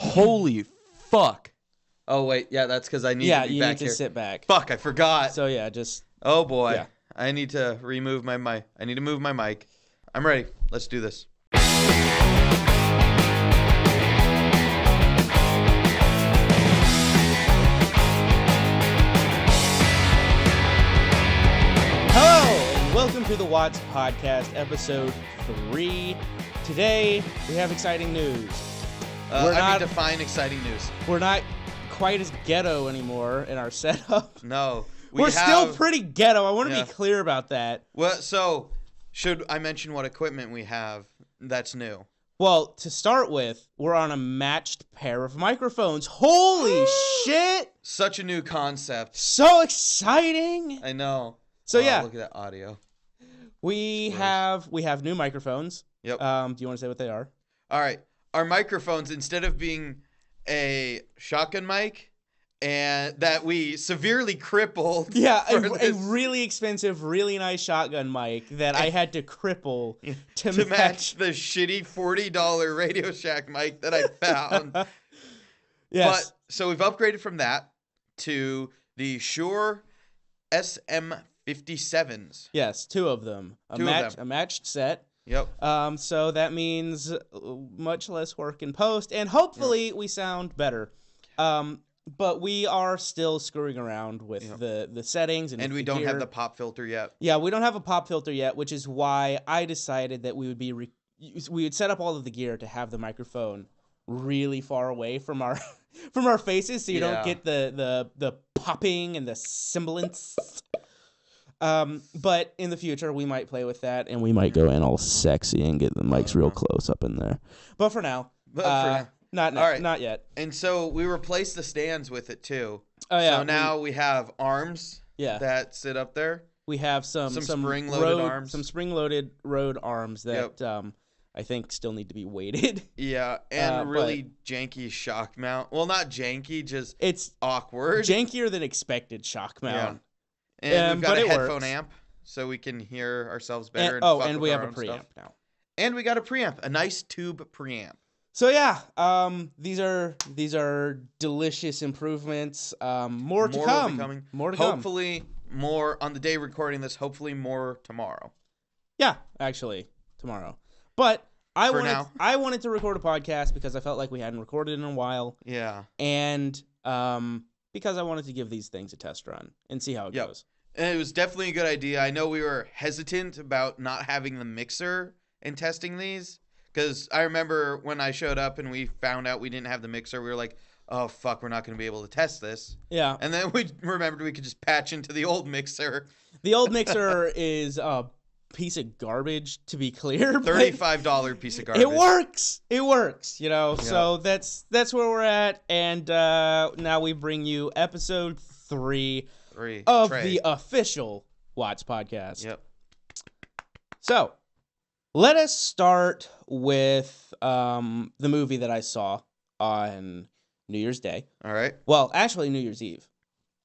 Holy fuck. Oh, wait. Yeah, that's because I need to be back here. Yeah, you need to sit back. Fuck, I forgot. So, yeah, just... Oh, boy. Yeah. I need to remove my mic. I need to move my mic. I'm ready. Let's do this. Welcome to the Watz podcast, episode 3. Today, we have exciting news. Define exciting news. We're not quite as ghetto anymore in our setup. No. We're still pretty ghetto. I want to be clear about that. Well, so, should I mention what equipment we have that's new? Well, to start with, we're on a matched pair of microphones. Holy shit! Such a new concept. So exciting! I know. So yeah. Look at that audio. We have new microphones. Yep. Do you want to say what they are? All right. Our microphones, instead of being a shotgun mic, and that we severely crippled. Yeah, a really expensive, really nice shotgun mic that I had to cripple to match the shitty $40 Radio Shack mic that I found. Yes. But so we've upgraded from that to the Shure SM57s. Yes, two of them. A matched set. Yep. So that means much less work in post, and hopefully we sound better. But we are still screwing around with the settings and we don't have the pop filter yet. Yeah, we don't have a pop filter yet, which is why I decided that we would set up all of the gear to have the microphone really far away from our from our faces, so you don't get the popping and the semblance. But in the future, we might play with that, and we might go in all sexy and get the mics real close up in there. But for now, not yet. And so we replaced the stands with it too. Oh yeah. So now we have arms. That sit up there. We have some spring-loaded arms. Some spring-loaded Rode arms that I think still need to be weighted. Yeah, and really janky shock mount. Well, not janky, just it's awkward. Jankier than expected shock mount. Yeah. And we've got a headphone amp, so we can hear ourselves better. And we have a preamp now. And we got a preamp, a nice tube preamp. So yeah, these are delicious improvements. More to come. More to come. Hopefully more on the day recording this. Hopefully more tomorrow. Yeah, actually tomorrow. But I wanted to record a podcast because I felt like we hadn't recorded in a while. Yeah. And because I wanted to give these things a test run and see how it goes. And it was definitely a good idea. I know we were hesitant about not having the mixer and testing these. Because I remember when I showed up and we found out we didn't have the mixer, we were like, oh, fuck, we're not going to be able to test this. Yeah. And then we remembered we could just patch into the old mixer. The old mixer is a piece of garbage, to be clear. $35 piece of garbage. It works. So that's where we're at. And now we bring you episode 3 of the official Watz podcast. Yep. So let us start with the movie that I saw on New Year's Day. All right. Well, actually, New Year's Eve.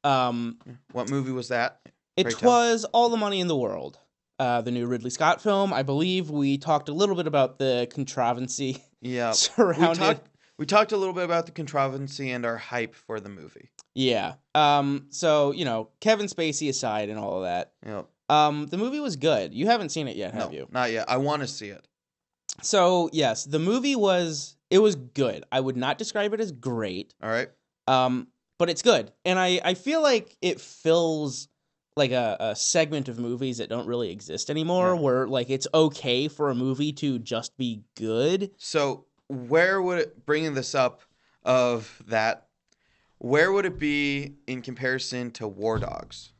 What movie was that? It was All the Money in the World, the new Ridley Scott film. I believe we talked a little bit about the controversy surrounding. We talked a little bit about the controversy and our hype for the movie. Yeah. So, Kevin Spacey aside and all of that. Yep. The movie was good. You haven't seen it yet, have you? Not yet. I want to see it. So, yes, the movie was good. I would not describe it as great. All right. But it's good. And I feel like it fills like a segment of movies that don't really exist anymore, where like it's okay for a movie to just be good. So where would it, bringing this up of that, where would it be in comparison to War Dogs?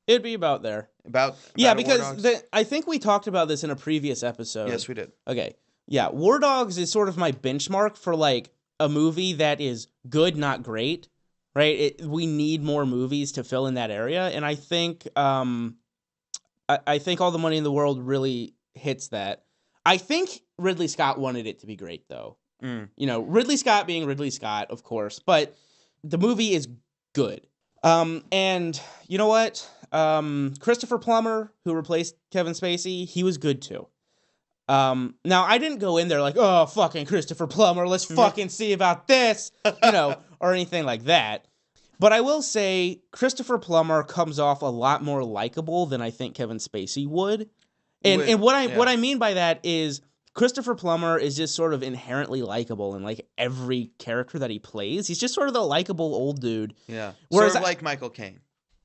It'd be about there. About because I think we talked about this in a previous episode. Yes, we did. Okay. Yeah, War Dogs is sort of my benchmark for like a movie that is good, not great, right? We need more movies to fill in that area, and I think I think All the Money in the World really hits that. I think Ridley Scott wanted it to be great, though. Ridley Scott being Ridley Scott, of course, but the movie is good. And you know what? Christopher Plummer, who replaced Kevin Spacey, he was good too. Now I didn't go in there like, oh, fucking Christopher Plummer, let's fucking see about this, or anything like that. But I will say Christopher Plummer comes off a lot more likable than I think Kevin Spacey would. And what I mean by that is Christopher Plummer is just sort of inherently likable in like every character that he plays. He's just sort of the likable old dude. Yeah. Whereas sort of like Michael Caine.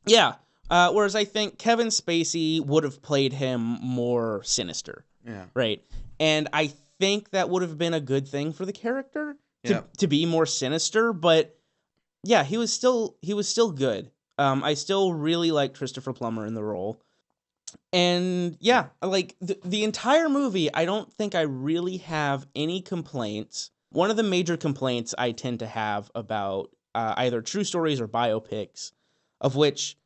Yeah. Whereas I think Kevin Spacey would have played him more sinister. Yeah. Right. And I think that would have been a good thing for the character to be more sinister. But yeah, he was still good. I still really liked Christopher Plummer in the role. And yeah, like the entire movie, I don't think I really have any complaints. One of the major complaints I tend to have about either true stories or biopics, of which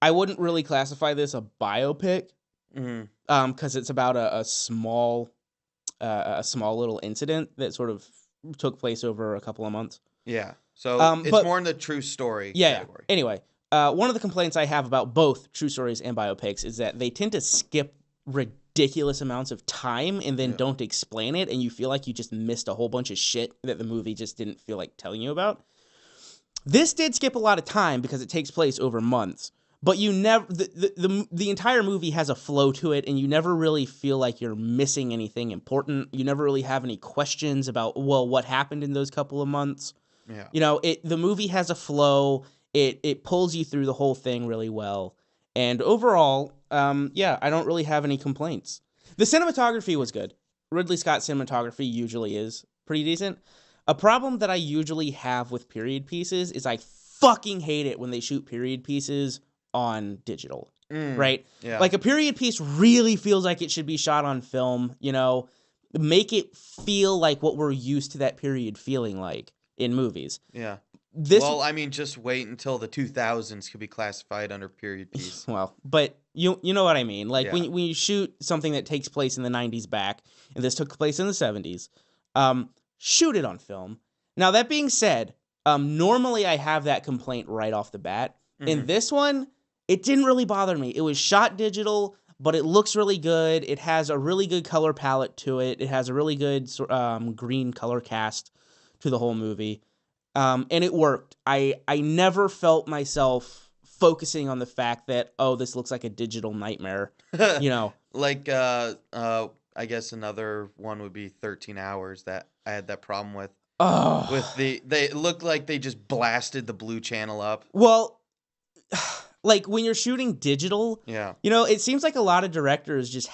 I wouldn't really classify this a biopic, because it's about a small little incident that sort of took place over a couple of months. Yeah, so it's more in the true story category. Yeah. Anyway, one of the complaints I have about both true stories and biopics is that they tend to skip ridiculous amounts of time and then don't explain it, and you feel like you just missed a whole bunch of shit that the movie just didn't feel like telling you about. This did skip a lot of time because it takes place over months, but you never the entire movie has a flow to it, and you never really feel like you're missing anything important. You never really have any questions about, well, what happened in those couple of months. Yeah. The movie has a flow. It pulls you through the whole thing really well. And overall, I don't really have any complaints. The cinematography was good. Ridley Scott's cinematography usually is pretty decent. A problem that I usually have with period pieces is I fucking hate it when they shoot period pieces on digital, right? Yeah. Like a period piece really feels like it should be shot on film, make it feel like what we're used to that period feeling like in movies. Yeah. Just wait until the 2000s could be classified under period piece. Well, but you know what I mean. Like when you shoot something that takes place in the 90s back, and this took place in the 70s, shoot it on film. Now, that being said, normally I have that complaint right off the bat. In this one, it didn't really bother me. It was shot digital, but it looks really good. It has a really good color palette to it. It has a really good green color cast to the whole movie. And it worked. I never felt myself focusing on the fact that, oh, this looks like a digital nightmare, Like, I guess another one would be 13 Hours that I had that problem with. Oh. They looked like they just blasted the blue channel up. Well, like when you're shooting digital, yeah, it seems like a lot of directors just,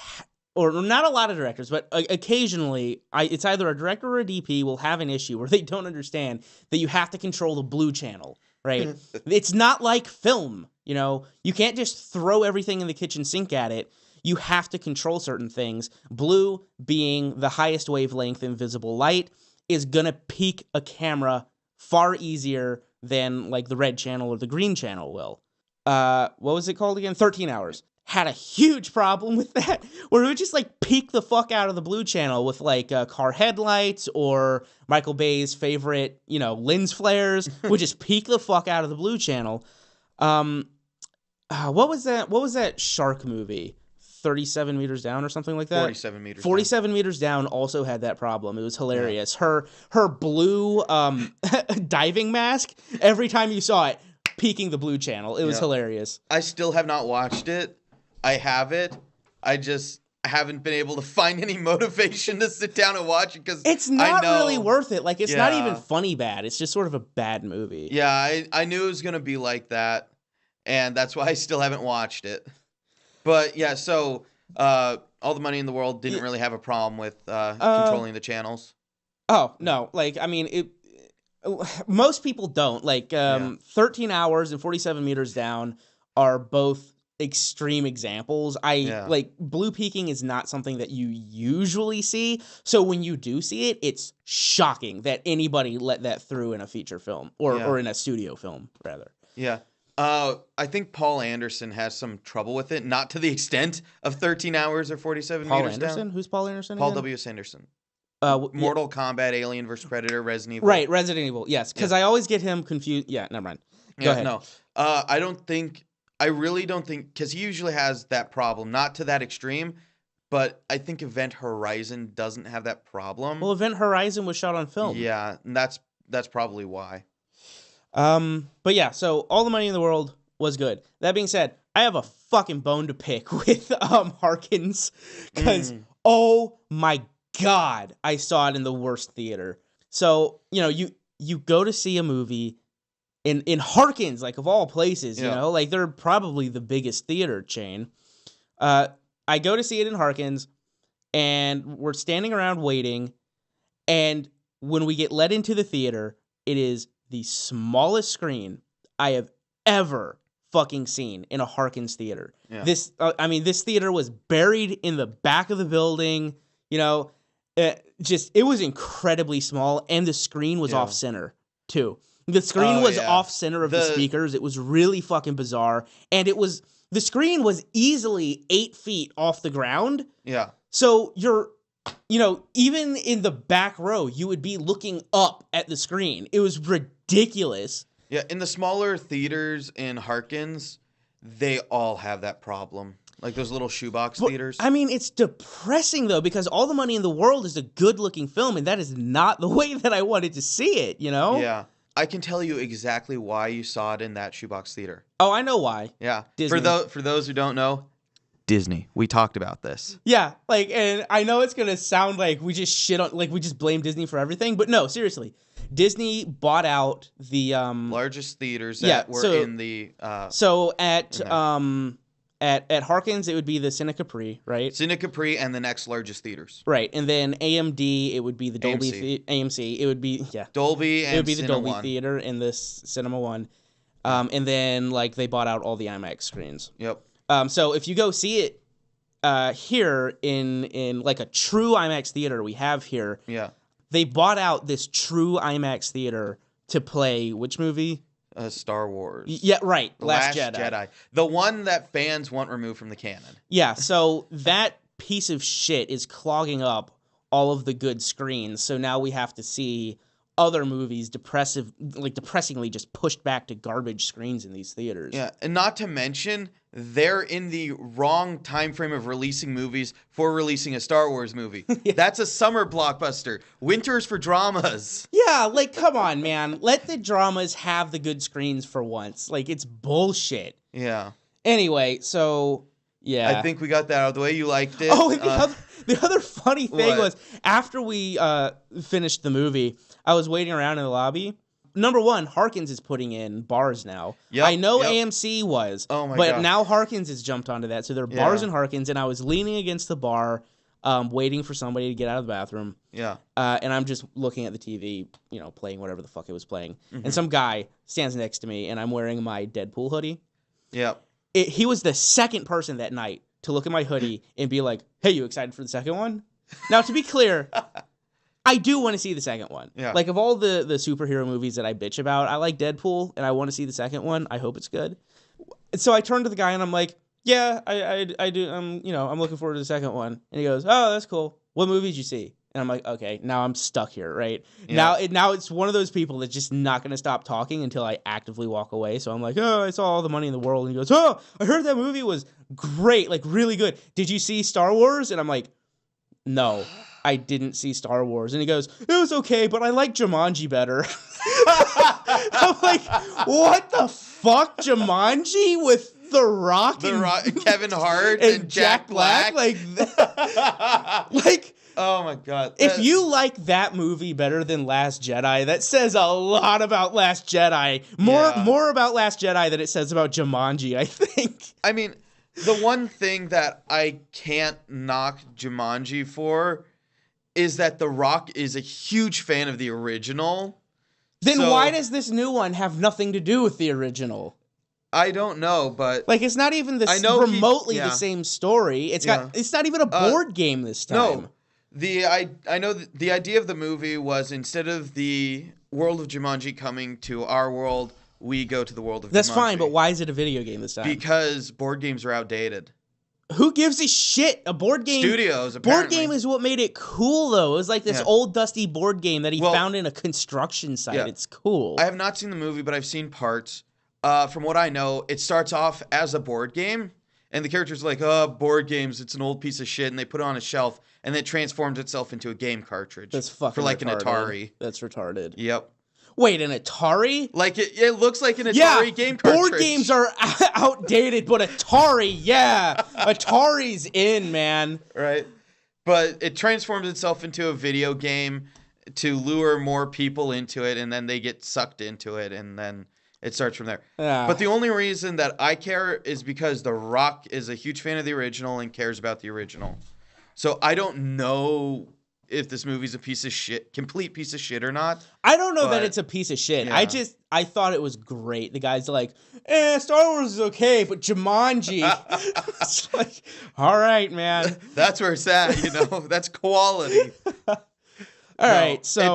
or not a lot of directors, but occasionally, it's either a director or a DP will have an issue where they don't understand that you have to control the blue channel, right? It's not like film, you can't just throw everything in the kitchen sink at it. You have to control certain things. Blue, being the highest wavelength in visible light, is gonna peak a camera far easier than like the red channel or the green channel will. What was it called again? 13 Hours. Had a huge problem with that, where it would just like peek the fuck out of the blue channel with like car headlights or Michael Bay's favorite, lens flares would just peek the fuck out of the blue channel. What was that? What was that shark movie? 37 meters down or something like that? 47 meters 47 down. Meters down also had that problem. It was hilarious. Yeah. Her blue diving mask, every time you saw it, peeking the blue channel. It was hilarious. I still have not watched it. I have it. I haven't been able to find any motivation to sit down and watch it because it's not really worth it. Like, it's not even funny bad. It's just sort of a bad movie. Yeah, I knew it was going to be like that, and that's why I still haven't watched it. But yeah, so All the Money in the World didn't really have a problem with controlling the channels. Oh, no. Like, I mean, most people don't. Like, 13 Hours and 47 Meters Down are both extreme examples. Like, blue peaking is not something that you usually see. So when you do see it, it's shocking that anybody let that through in a feature film or in a studio film, rather. Yeah. I think Paul Anderson has some trouble with it, not to the extent of 13 Hours or 47 Paul Meters Anderson? Down. Who's Paul Anderson Paul again? W. Sanderson. Mortal Kombat, Alien vs. Predator, Resident Evil. Right, Resident Evil, yes. Because I always get him confused. Yeah, never mind. Go ahead. No. I really don't think, because he usually has that problem, not to that extreme, but I think Event Horizon doesn't have that problem. Well, Event Horizon was shot on film. Yeah, and that's probably why. But yeah, so All the Money in the World was good. That being said, I have a fucking bone to pick with Harkins, because oh my god, I saw it in the worst theater. So you go to see a movie in Harkins, like of all places, like they're probably the biggest theater chain. I go to see it in Harkins, and we're standing around waiting, and when we get let into the theater, it is the smallest screen I have ever fucking seen in a Harkins theater. Yeah. This theater was buried in the back of the building. It was incredibly small, and the screen was off center too. The screen was off center of the speakers. It was really fucking bizarre, and the screen was easily 8 feet off the ground. Yeah. So even in the back row, you would be looking up at the screen. It was ridiculous. Yeah, in the smaller theaters in Harkins, they all have that problem. Like those little shoebox theaters. I mean, it's depressing, though, because All the Money in the World is a good-looking film, and that is not the way that I wanted to see it, Yeah. I can tell you exactly why you saw it in that shoebox theater. Oh, I know why. Yeah. Disney. For those who don't know, Disney. We talked about this. Yeah, and I know it's gonna sound like we just blame Disney for everything, but no, seriously. Disney bought out the largest theaters that were in the at Harkins, it would be the Cine Capri, right? Cine Capri and the next largest theaters. Right, and then AMD, it would be the Dolby AMC. It would be Dolby and it would be the Cinema Dolby 1. Theater and the Cinema 1. And then they bought out all the IMAX screens. Yep. So if you go see it here in like a true IMAX theater we have here, they bought out this true IMAX theater to play which movie? Star Wars. Yeah, right. Last Jedi. The one that fans want removed from the canon. Yeah, so that piece of shit is clogging up all of the good screens. So now we have to see other movies depressingly just pushed back to garbage screens in these theaters. Yeah, and not to mention, they're in the wrong time frame of releasing movies for releasing a Star Wars movie. That's a summer blockbuster. Winter's for dramas. Yeah, come on, man. Let the dramas have the good screens for once. It's bullshit. Yeah. Anyway, so yeah. I think we got that out of the way. You liked it. Oh, and the other funny thing was, after we finished the movie, I was waiting around in the lobby. Number one, Harkins is putting in bars now. Yep, I know AMC was, but now Harkins has jumped onto that. So there are bars in Harkins, and I was leaning against the bar, waiting for somebody to get out of the bathroom. Yeah. And I'm just looking at the TV, playing whatever the fuck it was playing. Mm-hmm. And some guy stands next to me, and I'm wearing my Deadpool hoodie. Yep. He was the second person that night to look at my hoodie and be like, "Hey, you excited for the second one?" Now, to be clear, I do want to see the second one. Yeah. Of all the superhero movies that I bitch about, I like Deadpool, and I want to see the second one. I hope it's good. So I turned to the guy, and I'm like, "Yeah, I do. I'm looking forward to the second one." And he goes, "Oh, that's cool. What movie did you see?" And I'm like, "Okay, now I'm stuck here, right?" Yeah. Now it's one of those people that's just not going to stop talking until I actively walk away. So I'm like, "Oh, I saw All the Money in the World." And he goes, "Oh, I heard that movie was great, really good. Did you see Star Wars?" And I'm like, "No, I didn't see Star Wars." And he goes, "It was okay, but I like Jumanji better." I'm like, "What the fuck? Jumanji with The Rock, Kevin Hart, and Jack Black? Oh my god. If you like that movie better than Last Jedi, that says a lot about Last Jedi. More about Last Jedi than it says about Jumanji, I think. I mean, the one thing that I can't knock Jumanji for is that The Rock is a huge fan of the original. Then why does this new one have nothing to do with the original? I don't know, but it's not even remotely the same story. It's not even a board game this time. No. I know the idea of the movie was, instead of the world of Jumanji coming to our world, we go to the world of Jumanji. That's fine, but why is it a video game this time? Because board games are outdated. Who gives a shit? A board game... Studios, apparently. Board game is what made it cool, though. It was like this old, dusty board game that he found in a construction site. Yeah. It's cool. I have not seen the movie, but I've seen parts. From what I know, it starts off as a board game, And the character's like, oh, board games, it's an old piece of shit. And they put it on a shelf, and it transforms itself into a game cartridge. That's fucking for like retarded. an Atari. That's retarded. Yep. Wait, an Atari? Like, it looks like an Atari game cartridge. Board games are outdated, but Atari, yeah. Atari's in, man. Right. But it transforms itself into a video game to lure more people into it, and then they get sucked into it, and then it starts from there. But the only reason that I care is because The Rock is a huge fan of the original and cares about the original. So I don't know if this movie's a piece of shit, complete piece of shit or not. I don't know that it's a piece of shit. Yeah. I thought it was great. The guy's like, Star Wars is okay, but Jumanji. It's like, all right, man. That's where it's at, you know? That's quality. All right, so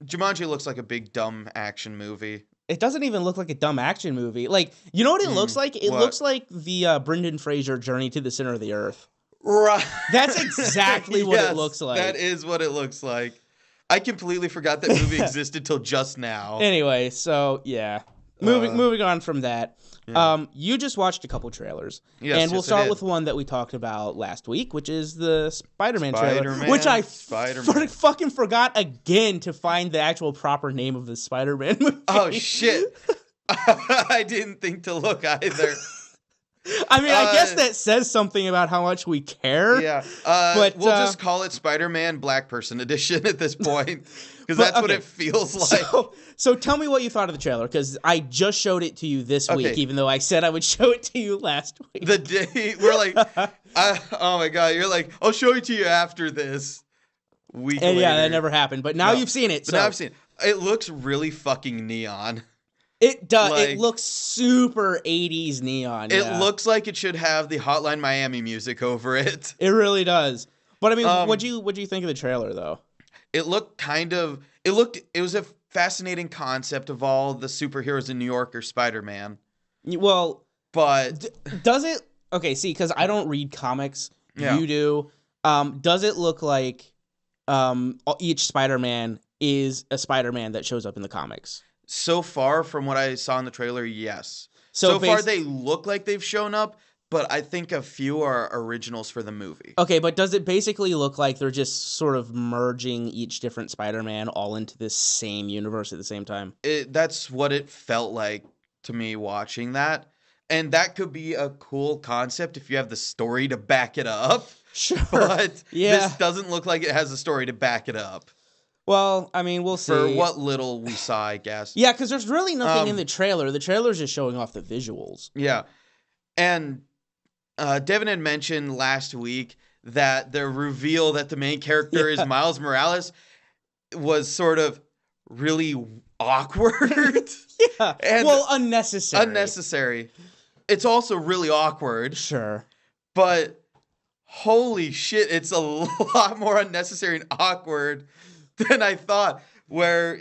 Jumanji looks like a big dumb action movie. It doesn't even look like a dumb action movie. Like, you know what it looks like? It looks like the Brendan Fraser Journey to the Center of the Earth. Right. That's exactly what it looks like. That is what it looks like. I completely forgot that movie existed till just now. Anyway, so yeah. Moving on from that. Yeah. You just watched a couple trailers. And we'll start with one that we talked about last week, which is the Spider-Man trailer. Which I fucking forgot again to find the actual proper name of the Spider-Man movie. Oh, shit. I didn't think to look either. I mean, I guess that says something about how much we care. Yeah. But we'll just call it Spider-Man Black Person Edition at this point. Because that's what it feels like. So tell me what you thought of the trailer, because I just showed it to you this week, even though I said I would show it to you last week. The day, we're like, oh my God, you're like, I'll show it to you after this week later. Yeah, that never happened. But now you've seen it. But now I've seen it. It looks really fucking neon. It does. Like, it looks super 80s neon. It looks like it should have the Hotline Miami music over it. It really does. But I mean, what'd you think of the trailer though? It looked it was a fascinating concept of all the superheroes in New York or Spider-Man. Well, but does it? Okay, see, because I don't read comics. Yeah. You do. Does it look like each Spider-Man is a Spider-Man that shows up in the comics? So far, from what I saw in the trailer, yes. So far, they look like they've shown up, but I think a few are originals for the movie. Okay, but does it basically look like they're just sort of merging each different Spider-Man all into this same universe at the same time? That's what it felt like to me watching that. And that could be a cool concept if you have the story to back it up. Sure. But this doesn't look like it has a story to back it up. Well, I mean, we'll see. For what little we saw, I guess. Yeah, because there's really nothing in the trailer. The trailer's just showing off the visuals. Yeah. And Devin had mentioned last week that the reveal that the main character is Miles Morales was sort of really awkward. Yeah. And unnecessary. Unnecessary. It's also really awkward. Sure. But holy shit, it's a lot more unnecessary and awkward than I thought, where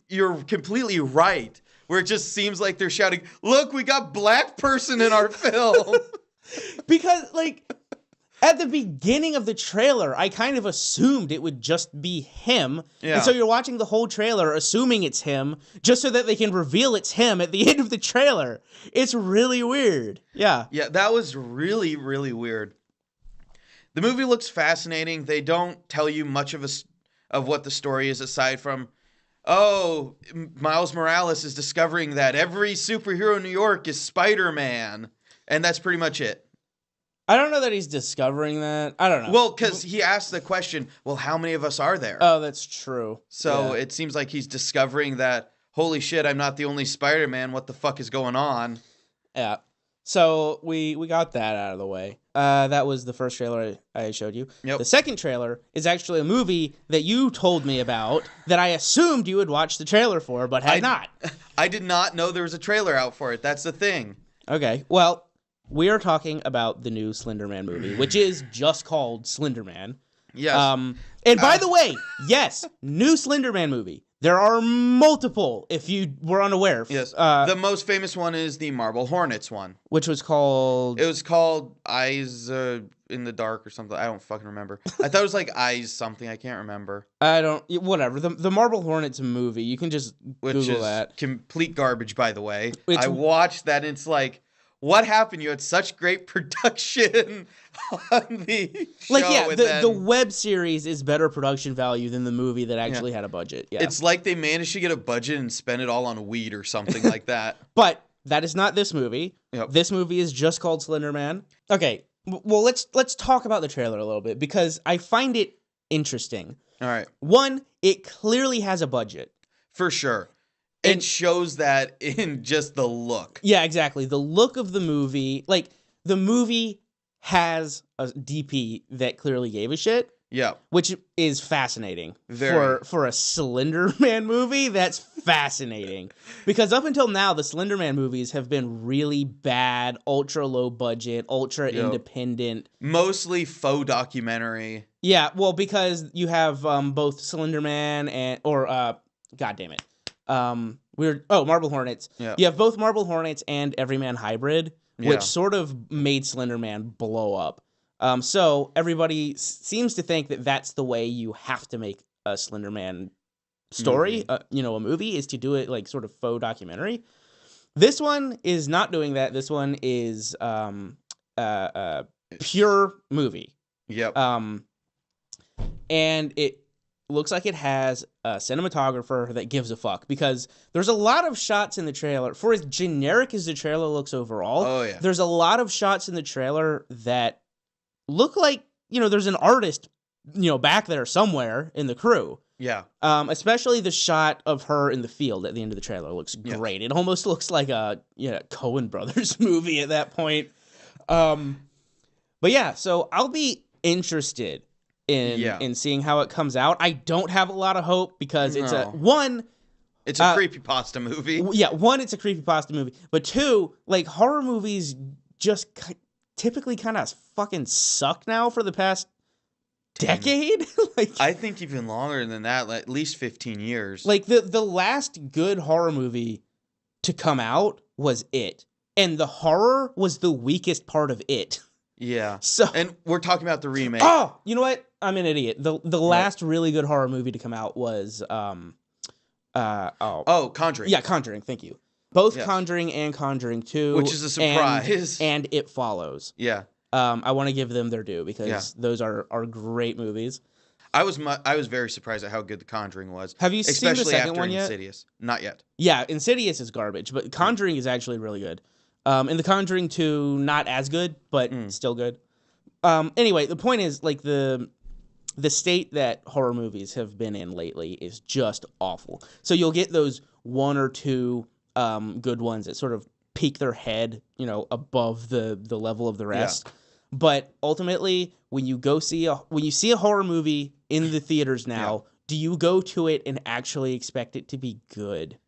you're completely right, where it just seems like they're shouting, look, we got black person in our film. Because, like, at the beginning of the trailer, I kind of assumed it would just be him. Yeah. And so you're watching the whole trailer assuming it's him, just so that they can reveal it's him at the end of the trailer. It's really weird. Yeah. Yeah, that was really, really weird. The movie looks fascinating. They don't tell you much of what the story is, aside from, Miles Morales is discovering that every superhero in New York is Spider-Man. And that's pretty much it. I don't know that he's discovering that. I don't know. Well, because he asked the question, well, how many of us are there? Oh, that's true. So it seems like he's discovering that, holy shit, I'm not the only Spider-Man. What the fuck is going on? Yeah. So we got that out of the way. That was the first trailer I showed you. Yep. The second trailer is actually a movie that you told me about that I assumed you would watch the trailer for, but had not. I did not know there was a trailer out for it. That's the thing. Okay. Well, we are talking about the new Slender Man movie, which is just called Slender Man. Yes. And by the way, yes, new Slender Man movie. There are multiple, if you were unaware. Yes. The most famous one is the Marble Hornets one. Which was called... It was called Eyes in the Dark or something. I don't fucking remember. I thought it was like Eyes something. I can't remember. Whatever. The Marble Hornets movie, you can just Google that. Complete garbage, by the way. I watched that and it's like, what happened? You had such great production on the show. Like, yeah, and the then, web series is better production value than the movie that actually had a budget. Yeah. It's like they managed to get a budget and spend it all on weed or something like that. But that is not this movie. Yep. This movie is just called Slender Man. Okay, well, let's talk about the trailer a little bit because I find it interesting. All right. One, it clearly has a budget. For sure. And- It shows that in just the look. Yeah, exactly. The look of the movie, like, the movie has a DP that clearly gave a shit. Yeah. Which is fascinating. Very. For a Slender Man movie, that's fascinating. Because up until now, the Slender Man movies have been really bad, ultra low budget, ultra independent. Mostly faux documentary. Yeah, well, because you have both Slender Man and God damn it. Marble Hornets. Yeah. You have both Marble Hornets and Everyman Hybrid, Yeah. which sort of made Slender Man blow up. So everybody seems to think that that's the way you have to make a Slender Man story, a movie, is to do it like sort of faux documentary. This one is not doing that. This one is pure movie. Yep. And it looks like it has a cinematographer that gives a fuck because there's a lot of shots in the trailer. For as generic as the trailer looks overall, there's a lot of shots in the trailer that look like, there's an artist, back there somewhere in the crew. Yeah. Especially the shot of her in the field at the end of the trailer looks great. It almost looks like a Coen Brothers movie at that point. But yeah, so I'll be interested in seeing how it comes out. I don't have a lot of hope because it's a creepypasta movie. Yeah, one, it's a creepypasta movie, but two, like, horror movies just typically kind of fucking suck now for the past decade. Like, I think even longer than that, at least 15 years. Like the last good horror movie to come out was It, and the horror was the weakest part of It. Yeah. So, and we're talking about the remake. Oh, you know what? I'm an idiot. The last really good horror movie to come out was Conjuring. Yeah, Conjuring. Thank you. Both Conjuring and Conjuring 2, which is a surprise, and It Follows. Yeah. I want to give them their due because those are great movies. I was very surprised at how good The Conjuring was. Have you seen the second one yet? Insidious. Not yet. Yeah, Insidious is garbage, but Conjuring is actually really good. And The Conjuring 2, not as good, but still good. Anyway, the point is, like, the state that horror movies have been in lately is just awful. So you'll get those one or two good ones that sort of peak their head, above the level of the rest. Yeah. But ultimately, when you see a horror movie in the theaters now, do you go to it and actually expect it to be good?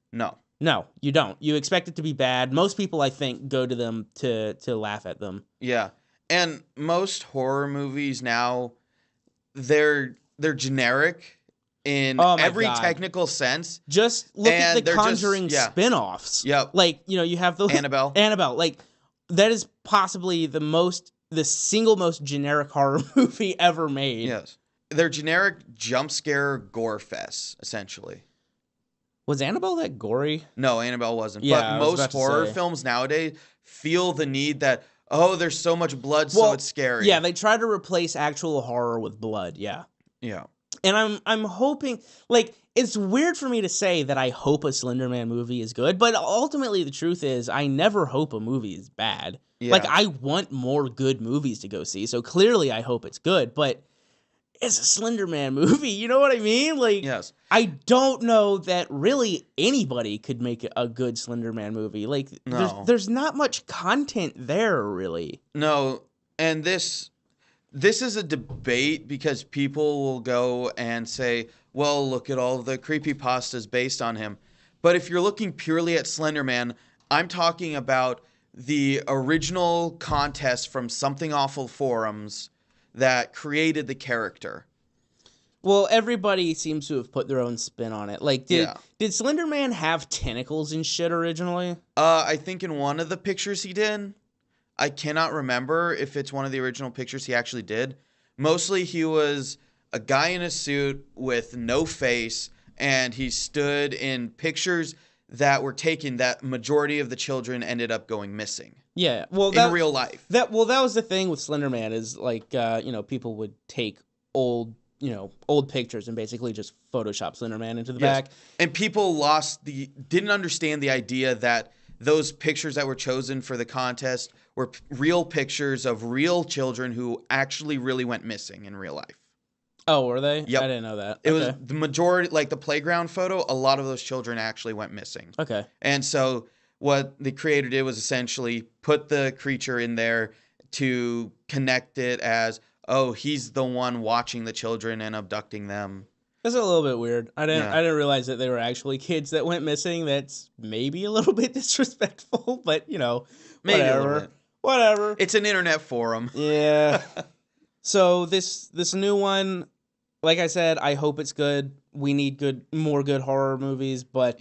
No, you don't. You expect it to be bad. Most people, I think, go to them to laugh at them. Yeah. And most horror movies now, they're generic in every technical sense. Just look at the Conjuring spin-offs. Yep. Like, you have the Annabelle. Like, that is possibly the single most generic horror movie ever made. Yes. They're generic jump scare gore fests, essentially. Was Annabelle that gory? No, Annabelle wasn't. Yeah, but most horror films nowadays feel the need that, there's so much blood, so it's scary. Yeah, they try to replace actual horror with blood, yeah. Yeah. And I'm hoping, like, it's weird for me to say that I hope a Slender Man movie is good, but ultimately the truth is I never hope a movie is bad. Yeah. Like, I want more good movies to go see, so clearly I hope it's good, but it's a Slender Man movie, you know what I mean? Like, yes. I don't know that really anybody could make a good Slender Man movie. Like, there's not much content there, really. No, and this is a debate because people will go and say, well, look at all the creepypastas based on him. But if you're looking purely at Slender Man, I'm talking about the original contest from Something Awful forums that created the character. Well, everybody seems to have put their own spin on it. Like, did Slender Man have tentacles and shit originally? I think in one of the pictures he did. I cannot remember if it's one of the original pictures he actually did. Mostly he was a guy in a suit with no face, and he stood in pictures that were taken, that majority of the children ended up going missing. Yeah, well, in real life. That was the thing with Slender Man is like people would take old pictures and basically just Photoshop Slender Man into the back. And people didn't understand the idea that those pictures that were chosen for the contest were real pictures of real children who actually really went missing in real life. Oh, were they? Yep. I didn't know that. It was the majority, like the playground photo, a lot of those children actually went missing. Okay. And so what the creator did was essentially put the creature in there to connect it as, oh, he's the one watching the children and abducting them. That's a little bit weird. I didn't realize that they were actually kids that went missing. That's maybe a little bit disrespectful, but maybe whatever. A little bit. Whatever. It's an internet forum. Yeah. So this new one, like I said, I hope it's good. We need more good horror movies, but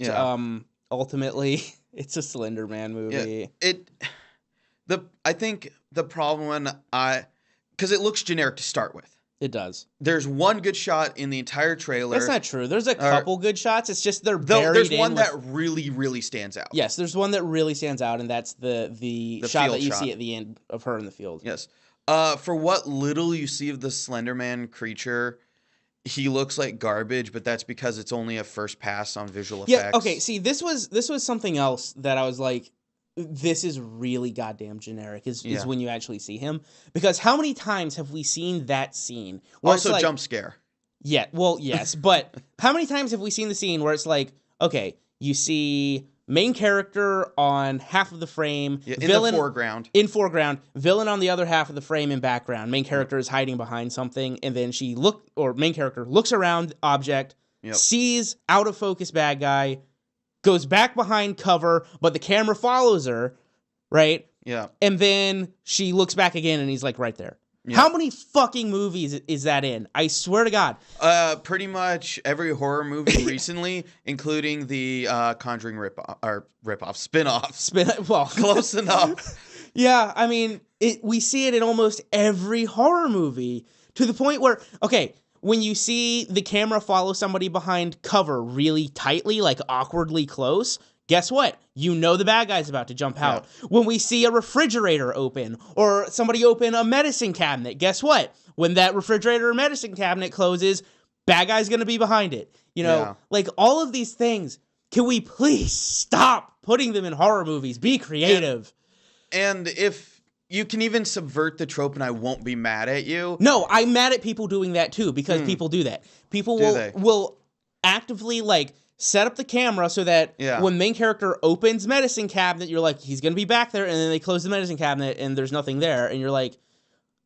ultimately it's a Slender Man movie. Yeah. I think the problem because it looks generic to start with. It does. There's one good shot in the entire trailer. That's not true. There's a couple good shots. It's just they're buried in. There's one that really, really stands out. Yes, there's one that really stands out, and that's the shot that you see at the end of her in the field. Yes. For what little you see of the Slender Man creature, he looks like garbage, but that's because it's only a first pass on visual effects. Yeah, okay, see, this was something else that I was like, this is really goddamn generic, is when you actually see him. Because how many times have we seen that scene? Also, jump scare. Yeah, well, yes, but how many times have we seen the scene where it's like, okay, you see main character on half of the frame, villain in foreground, villain on the other half of the frame in background. Main character is hiding behind something, and then main character looks around object, sees out of focus bad guy, goes back behind cover, but the camera follows her, right? Yeah. And then she looks back again, and he's like right there. Yeah. How many fucking movies is that in? I swear to God. Pretty much every horror movie recently, including the Conjuring spin-off. Well, close enough. Yeah, I mean, we see it in almost every horror movie to the point where, okay, when you see the camera follow somebody behind cover really tightly, like awkwardly close, guess what? You know the bad guy's about to jump out. Yeah. When we see a refrigerator open or somebody open a medicine cabinet, guess what? When that refrigerator or medicine cabinet closes, bad guy's going to be behind it. Like all of these things, can we please stop putting them in horror movies? Be creative. And if you can even subvert the trope and I won't be mad at you. No, I'm mad at people doing that too because people do that. People will actively set up the camera so that when main character opens medicine cabinet, you're like, he's going to be back there. And then they close the medicine cabinet and there's nothing there. And you're like,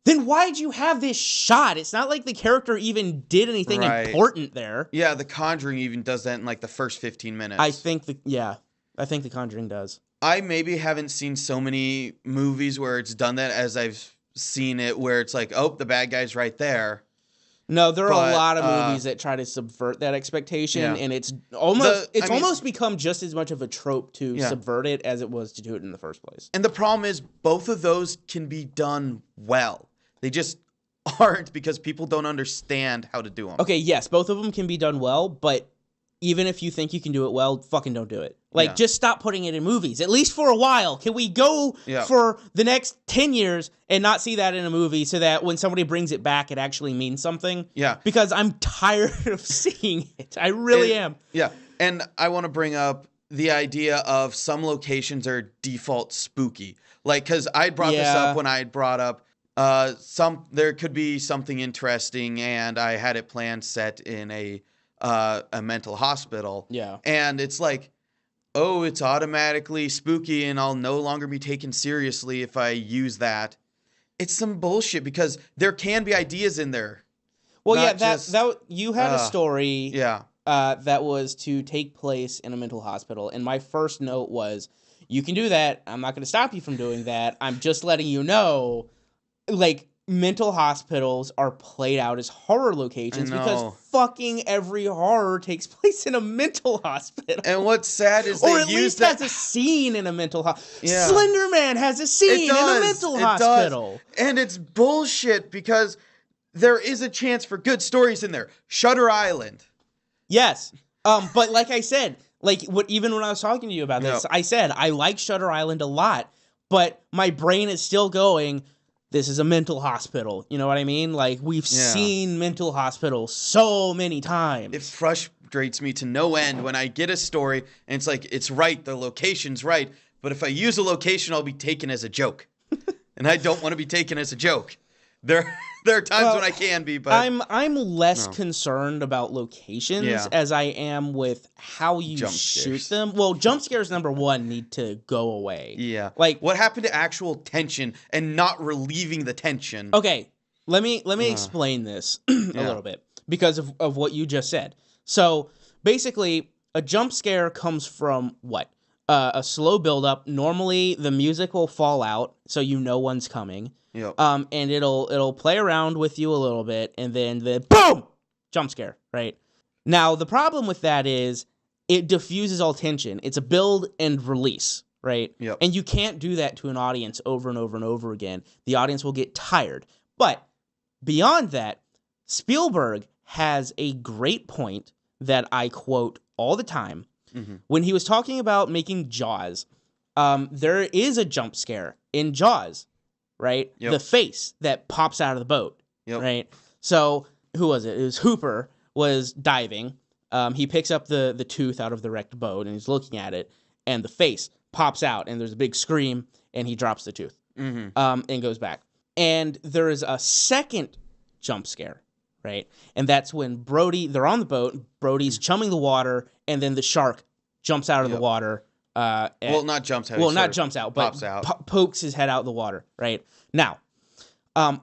then why'd you have this shot? It's not like the character even did anything important there. Yeah, The Conjuring even does that in the first 15 minutes. I think The Conjuring does. I maybe haven't seen so many movies where it's done that as I've seen it where it's like, oh, the bad guy's right there. No, there are a lot of movies that try to subvert that expectation, and it's almost become just as much of a trope to subvert it as it was to do it in the first place. And the problem is both of those can be done well. They just aren't because people don't understand how to do them. Okay, yes, both of them can be done well, but even if you think you can do it well, fucking don't do it. Just stop putting it in movies, at least for a while. Can we go for the next 10 years and not see that in a movie so that when somebody brings it back, it actually means something? Yeah. Because I'm tired of seeing it. I really am. Yeah. And I want to bring up the idea of some locations are default spooky. Because I brought this up when I brought up there could be something interesting and I had it planned set in a mental hospital. Yeah. And it's like, oh, it's automatically spooky and I'll no longer be taken seriously if I use that. It's some bullshit because there can be ideas in there. Well, that you had a story that was to take place in a mental hospital. And my first note was, you can do that. I'm not going to stop you from doing that. I'm just letting you know, mental hospitals are played out as horror locations because fucking every horror takes place in a mental hospital. And what's sad is or at least has a scene in a mental hospital. Yeah. Slender Man has a scene in a mental hospital. And it's bullshit because there is a chance for good stories in there. Shutter Island. Yes. But like I said, Like, even when I was talking to you about this, Yep. I said I like Shutter Island a lot, but my brain is still going, this is a mental hospital. You know what I mean? Like, we've Yeah. seen mental hospitals so many times. It frustrates me to no end when I get a story and it's like, it's right, the location's right, but if I use a location, I'll be taken as a joke. And I don't want to be taken as a joke. There are times when I can be, but I'm less No. concerned about locations Yeah. as I am with how you Jump shoot scares. them. Well, jump scares, number one, need to go away. yeah. Like, What happened to actual tension and not relieving the tension? okay, let me explain this a little bit because of what you just said. So basically, a jump scare comes from what? A slow buildup. Normally, the music will fall out, so you know one's coming. Yep. And it'll play around with you a little bit, and then the boom, jump scare. Right now, the problem with that is it diffuses all tension. It's a build and release. Right. Yep. And you can't do that to an audience over and over and over again. The audience will get tired. But beyond that, Spielberg has a great point that I quote all the time. Mm-hmm. When he was talking about making Jaws, there is a jump scare in Jaws, right? Yep. The face that pops out of the boat, Yep. right? So who was it? It was Hooper was diving. He picks up the tooth out of the wrecked boat and he's looking at it, and the face pops out, and there's a big scream, and he drops the tooth, and goes back. And there is a second jump scare, right? And that's when they're on the boat, Brody's chumming the water, and then the shark jumps out of the water. Well, not jumps out. Well, not jumps out, but pops out. Pokes his head out of the water, right? Now,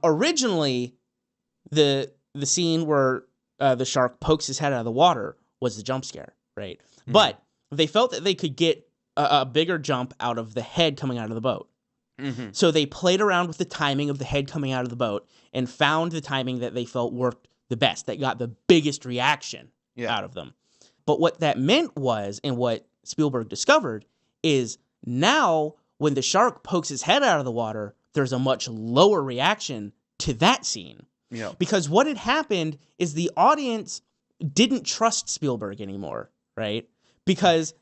originally, the scene where the shark pokes his head out of the water was the jump scare, right? Mm-hmm. But they felt that they could get a bigger jump out of the head coming out of the boat. Mm-hmm. So they played around with the timing of the head coming out of the boat and found the timing that they felt worked the best, that got the biggest reaction out of them. But what that meant was, and what Spielberg discovered, is now when the shark pokes his head out of the water, there's a much lower reaction to that scene. Yeah. Because what had happened is the audience didn't trust Spielberg anymore, right? Because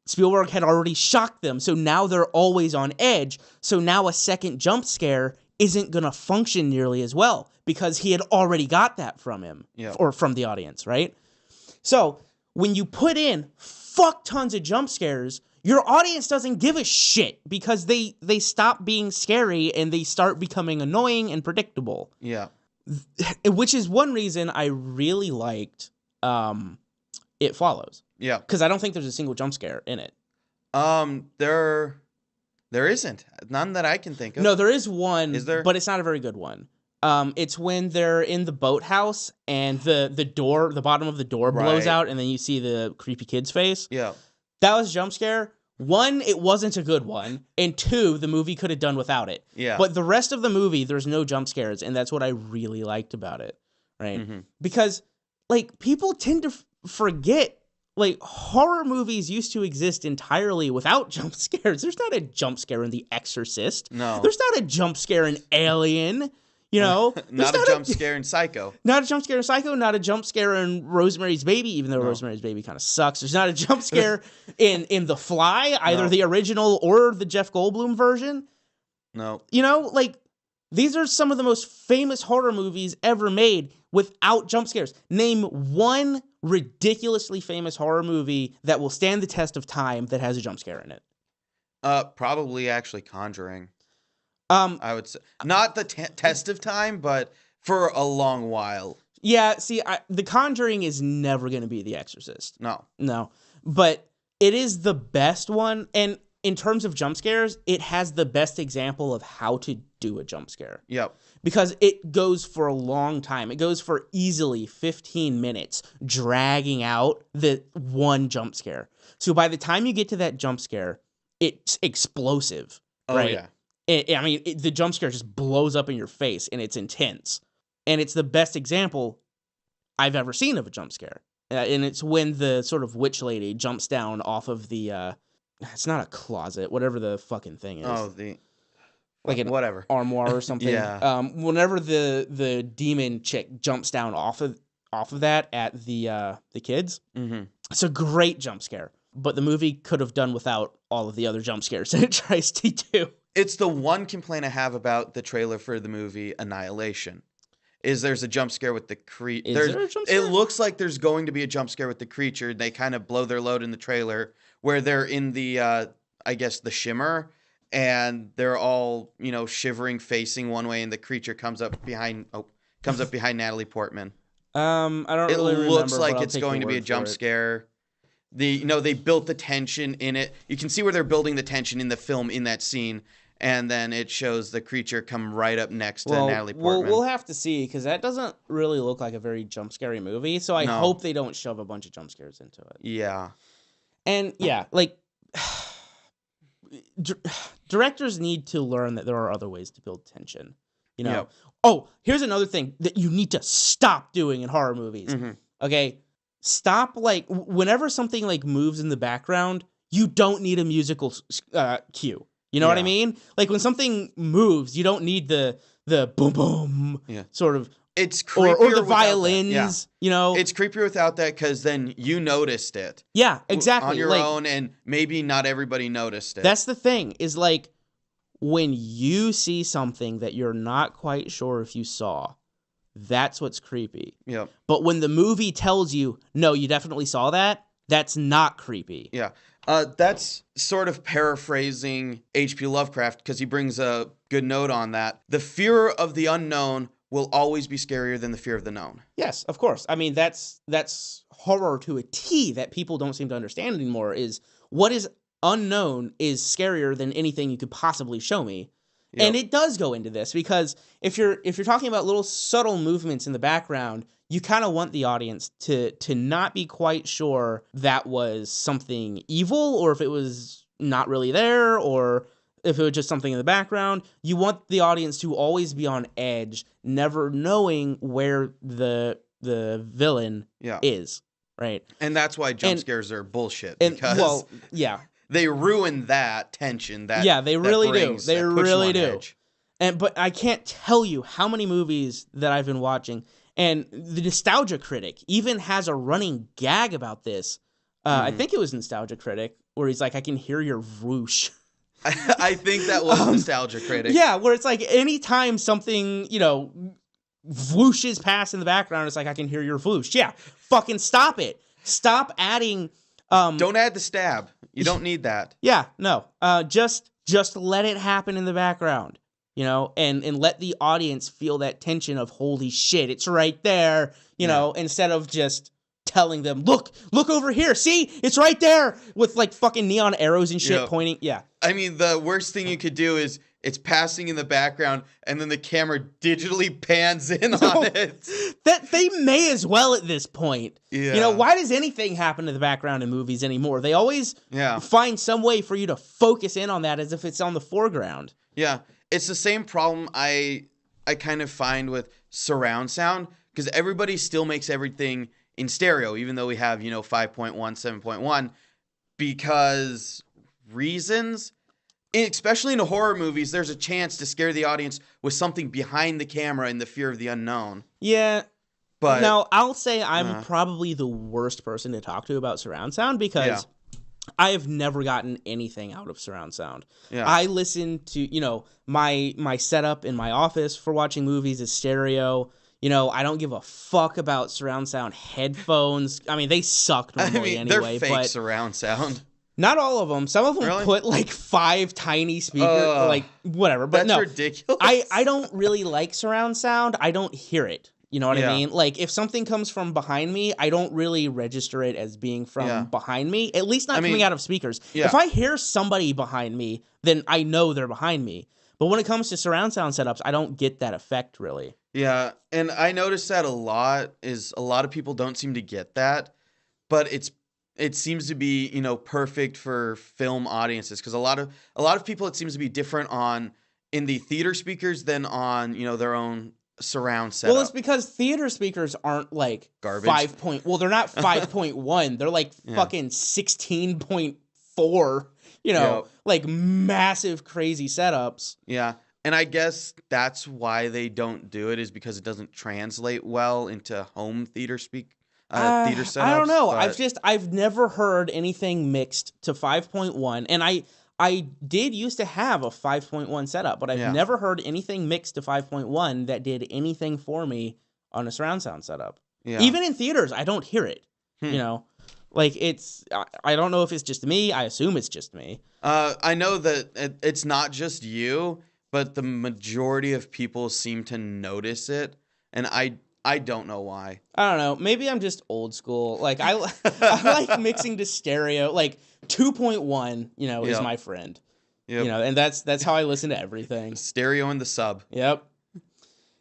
Spielberg had already shocked them, so now they're always on edge. So now a second jump scare isn't going to function nearly as well because he had already got that from him or from the audience, right? So when you put in fuck tons of jump scares, your audience doesn't give a shit because they stop being scary and they start becoming annoying and predictable. Yeah. Which is one reason I really liked It Follows. Yeah. Because I don't think there's a single jump scare in it. There isn't. None that I can think of. No, there is one. Is there? But it's not a very good one. It's when they're in the boathouse and the bottom of the door blows out and then you see the creepy kid's face. Yeah. That was a jump scare. One, it wasn't a good one. And two, the movie could have done without it. Yeah. But the rest of the movie, there's no jump scares. And that's what I really liked about it. Right? Mm-hmm. Because, like, people tend to forget, like, horror movies used to exist entirely without jump scares. There's not a jump scare in The Exorcist. No. There's not a jump scare in Alien. You know? not a jump scare in Psycho. Not a jump scare in Psycho, not a jump scare in Rosemary's Baby, even though Rosemary's Baby kind of sucks. There's not a jump scare in The Fly, either the original or the Jeff Goldblum version. No. You know, like, these are some of the most famous horror movies ever made without jump scares. Name one ridiculously famous horror movie that will stand the test of time that has a jump scare in it. Probably actually Conjuring. I would say not the test of time, but for a long while. Yeah, see, The Conjuring is never going to be The Exorcist. No, but it is the best one, and in terms of jump scares, it has the best example of how to do a jump scare. Yep. Because it goes for a long time. It goes for easily 15 minutes, dragging out the one jump scare. So by the time you get to that jump scare, it's explosive. Oh, right? Yeah. The jump scare just blows up in your face, and it's intense. And it's the best example I've ever seen of a jump scare. And it's when the sort of witch lady jumps down off of the, it's not a closet, whatever the fucking thing is. Oh, like an whatever armoire or something. Yeah. Whenever the demon chick jumps down off of that at the kids, it's a great jump scare. but the movie could have done without all of the other jump scares that it tries to do. It's the one complaint I have about the trailer for the movie Annihilation. Is there's a jump scare with the creature. Is there a jump scare? It looks like there's going to be a jump scare with the creature. They kind of blow their load in the trailer where they're in the, I guess, the shimmer, and they're all, shivering, facing one way, and the creature comes up behind Natalie Portman. I don't It really remember. looks like but I'll it's take going your to be a word for jump it. scare. They built the tension in it. You can see where they're building the tension in the film in that scene. And then it shows the creature come right up next to Natalie Portman. We'll have to see, because that doesn't really look like a very jump scary movie. So I hope they don't shove a bunch of jump scares into it. Yeah. And yeah, like directors need to learn that there are other ways to build tension. Yep. Oh, here's another thing that you need to stop doing in horror movies. Mm-hmm. Okay, stop whenever something moves in the background, you don't need a musical cue. You know what I mean? Like when something moves, you don't need the boom boom sort of. It's creepier or the without violins. that. It's creepier without that, because then you noticed it. Yeah, exactly. On your own, and maybe not everybody noticed it. That's the thing, is when you see something that you're not quite sure if you saw, that's what's creepy. Yeah. But when the movie tells you, no, you definitely saw that, that's not creepy. Yeah. That's sort of paraphrasing H.P. Lovecraft, because he brings a good note on that. The fear of the unknown will always be scarier than the fear of the known. Yes, of course. I mean, that's horror to a T that people don't seem to understand anymore, is what is unknown is scarier than anything you could possibly show me. Yep. And it does go into this, because if you're talking about little subtle movements in the background, you kind of want the audience to not be quite sure that was something evil, or if it was not really there, or if it was just something in the background. You want the audience to always be on edge, never knowing where the villain is, right? And that's why jump scares are bullshit, and, because they ruin that tension. They really do. They really do. Edge. But I can't tell you how many movies that I've been watching, and the Nostalgia Critic even has a running gag about this. I think it was Nostalgia Critic, where he's like, I can hear your whoosh. I think that was Nostalgia Critic. Yeah, where it's like anytime something, whooshes past in the background, it's like, I can hear your whoosh. Yeah, fucking stop it. Stop adding... don't add the stab. You don't need that. Yeah, no. Just let it happen in the background, and let the audience feel that tension of, holy shit, it's right there, know, instead of just telling them, look over here, see, it's right there, with fucking neon arrows and shit pointing. Yeah. I mean, the worst thing you could do is it's passing in the background, and then the camera digitally pans in on it. That they may as well at this point. Yeah. Why does anything happen in the background in movies anymore? They always find some way for you to focus in on that as if it's on the foreground. Yeah. It's the same problem I kind of find with surround sound, because everybody still makes everything in stereo, even though we have, 5.1, 7.1, because reasons. Especially in horror movies, there's a chance to scare the audience with something behind the camera in the fear of the unknown. Yeah. But now, I'll say I'm probably the worst person to talk to about surround sound, because I have never gotten anything out of surround sound. Yeah. I listen to, my setup in my office for watching movies is stereo. I don't give a fuck about surround sound headphones. I mean, they suck normally anyway. They're fake surround sound. Not all of them. Some of them really? put 5 tiny speakers, whatever. But that's no, ridiculous. I don't really like surround sound. I don't hear it. You know what I mean? If something comes from behind me, I don't really register it as being from behind me. At least not coming out of speakers. Yeah. If I hear somebody behind me, then I know they're behind me. But when it comes to surround sound setups, I don't get that effect really. Yeah, and I noticed that a lot of people don't seem to get that, but it seems to be, perfect for film audiences, because a lot of people, it seems to be different in the theater speakers than on, their own surround setup. Well, it's because theater speakers aren't garbage. They're not 5.1. They're fucking 16.4. Massive crazy setups. Yeah. And I guess that's why they don't do it, is because it doesn't translate well into home theater theater setups. I don't know. But I've never heard anything mixed to 5.1, and I did used to have a 5.1 setup, but I've Yeah. never heard anything mixed to 5.1 that did anything for me on a surround sound setup. Yeah. Even in theaters, I don't hear it. You know, like I don't know if it's just me. I assume it's just me. I know that it's not just you, but the majority of people seem to notice it, and I don't know why. I don't know. Maybe I'm just old school. Like I like mixing to stereo. Like 2.1, you know, is Yep. my friend. Yep. You know, and that's how I listen to everything. Stereo in the sub. Yep.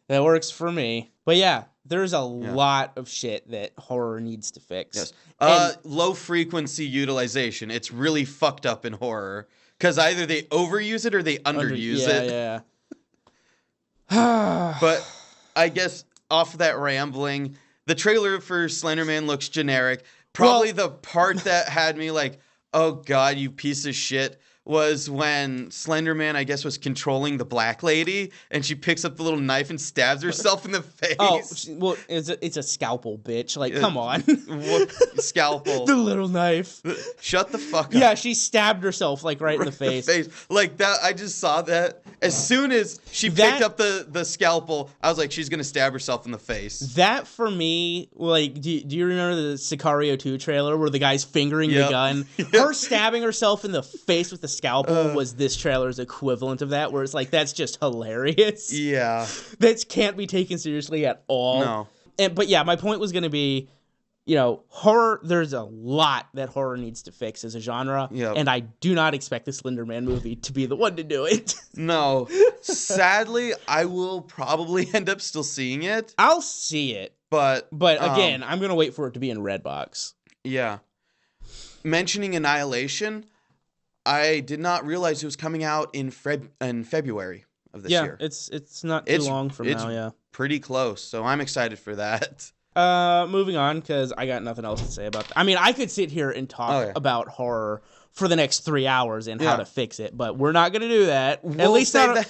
That works for me. But yeah, there's a lot of shit that horror needs to fix. Yes. And- Low frequency utilization. It's really fucked up in horror because either they overuse it or they underuse it. Yeah. But I guess off of that rambling, the trailer for Slenderman looks generic. Probably the part that had me like, oh God, you piece of shit, was when Slenderman, I guess, was controlling the black lady, and she picks up the little knife and stabs herself in the face. Oh, well, it's a scalpel, bitch. Like, come on. What scalpel? The little knife. Shut the fuck up. Yeah, she stabbed herself, like, right in the face. Like, that, I just saw that. As soon as she picked up the scalpel, I was like, she's going to stab herself in the face. That, for me, like, do you remember the Sicario 2 trailer where the guy's fingering the gun? Her stabbing herself in the face with the scalpel was this trailer's equivalent of that, where it's like, that's just hilarious. Yeah. That can't be taken seriously at all. No. But yeah, my point was going to be, you know, horror, there's a lot that horror needs to fix as a genre, and I do not expect the Slenderman movie to be the one to do it. No. Sadly, I will probably end up still seeing it. I'll see it. But again, I'm going to wait for it to be in Redbox. Yeah. Mentioning Annihilation, I did not realize it was coming out in February of this year. Yeah, it's not too long from now, yeah. Pretty close, so I'm excited for that. Moving on, because I got nothing else to say about that. I mean, I could sit here and talk about horror for the next 3 hours and how to fix it, but we're not going to do that. At least save that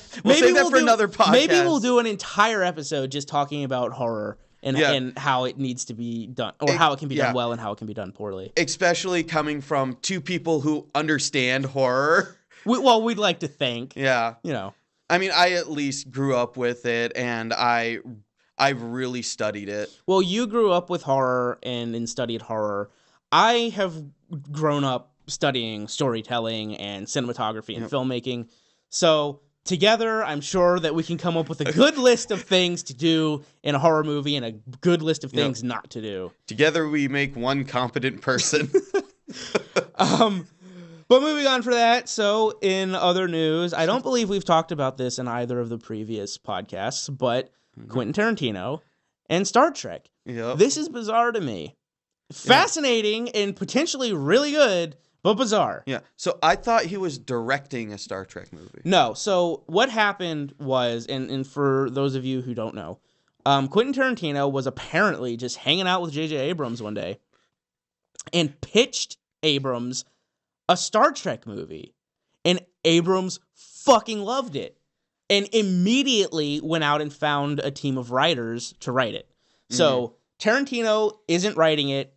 for another podcast. Maybe we'll do an entire episode just talking about horror and how it needs to be done, or how it can be done well and how it can be done poorly. Especially coming from two people who understand horror. We'd like to think. Yeah. You know. I mean, I at least grew up with it, and I've really studied it. Well, you grew up with horror and studied horror. I have grown up studying storytelling and cinematography and filmmaking. So together, I'm sure that we can come up with a good list of things to do in a horror movie and a good list of things not to do. Together, we make one competent person. But moving on for that, so in other news, I don't believe we've talked about this in either of the previous podcasts, but Quentin Tarantino and Star Trek. Yep. This is bizarre to me. Fascinating and potentially really good, but bizarre. Yeah. So I thought he was directing a Star Trek movie. No. So what happened was, and for those of you who don't know, Quentin Tarantino was apparently just hanging out with J.J. Abrams one day and pitched Abrams a Star Trek movie. And Abrams fucking loved it. And immediately went out and found a team of writers to write it. So Tarantino isn't writing it,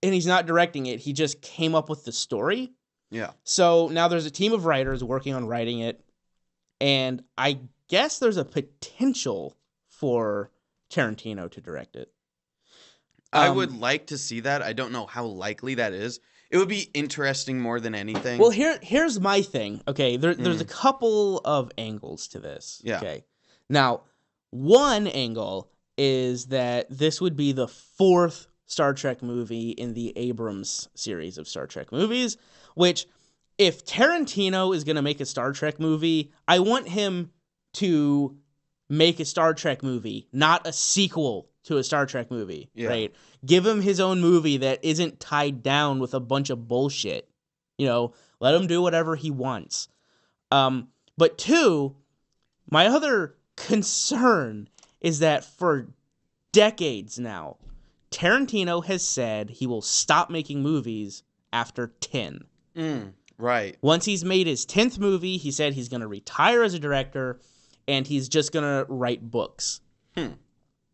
and he's not directing it. He just came up with the story. Yeah. So now there's a team of writers working on writing it, and I guess there's a potential for Tarantino to direct it. I would like to see that. I don't know how likely that is. It would be interesting more than anything. Well, here's my thing. Okay, there's a couple of angles to this. Yeah. Okay. Now, one angle is that this would be the fourth Star Trek movie in the Abrams series of Star Trek movies, which, if Tarantino is going to make a Star Trek movie, I want him to make a Star Trek movie, not a sequel to a Star Trek movie, right? Give him his own movie that isn't tied down with a bunch of bullshit. You know, let him do whatever he wants. But two, my other concern is that for decades now, Tarantino has said he will stop making movies after 10. Right. Once he's made his 10th movie, he said he's going to retire as a director and he's just going to write books.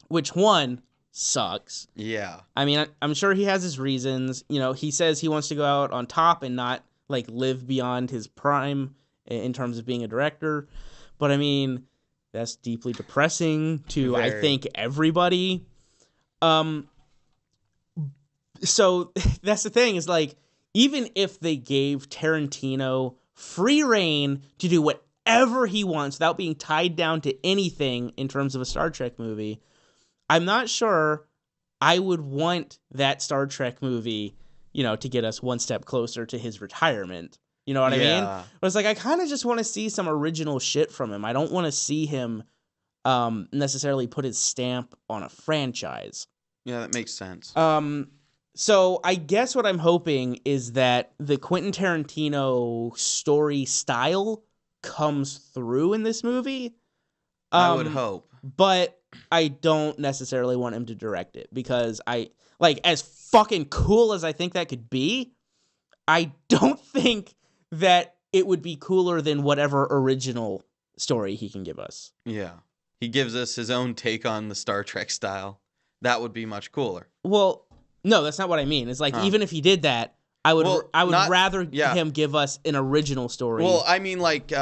Which, one, sucks. Yeah. I mean, I'm sure he has his reasons. You know, he says he wants to go out on top and not like live beyond his prime in terms of being a director. But I mean, that's deeply depressing to, I Very. think, everybody. So that's the thing is like, even if they gave Tarantino free reign to do whatever he wants without being tied down to anything in terms of a Star Trek movie, I'm not sure I would want that Star Trek movie, you know, to get us one step closer to his retirement. You know what I mean? Yeah. But it's like, I kind of just want to see some original shit from him. I don't want to see him necessarily put his stamp on a franchise. Yeah, that makes sense. So I guess what I'm hoping is that the Quentin Tarantino story style comes through in this movie. I would hope. But I don't necessarily want him to direct it because as fucking cool as I think that could be, I don't think that it would be cooler than whatever original story he can give us. Yeah. He gives us his own take on the Star Trek style. That would be much cooler. Well, no, that's not what I mean. It's like, even if he did that, I would rather him give us an original story. Well, I mean, like,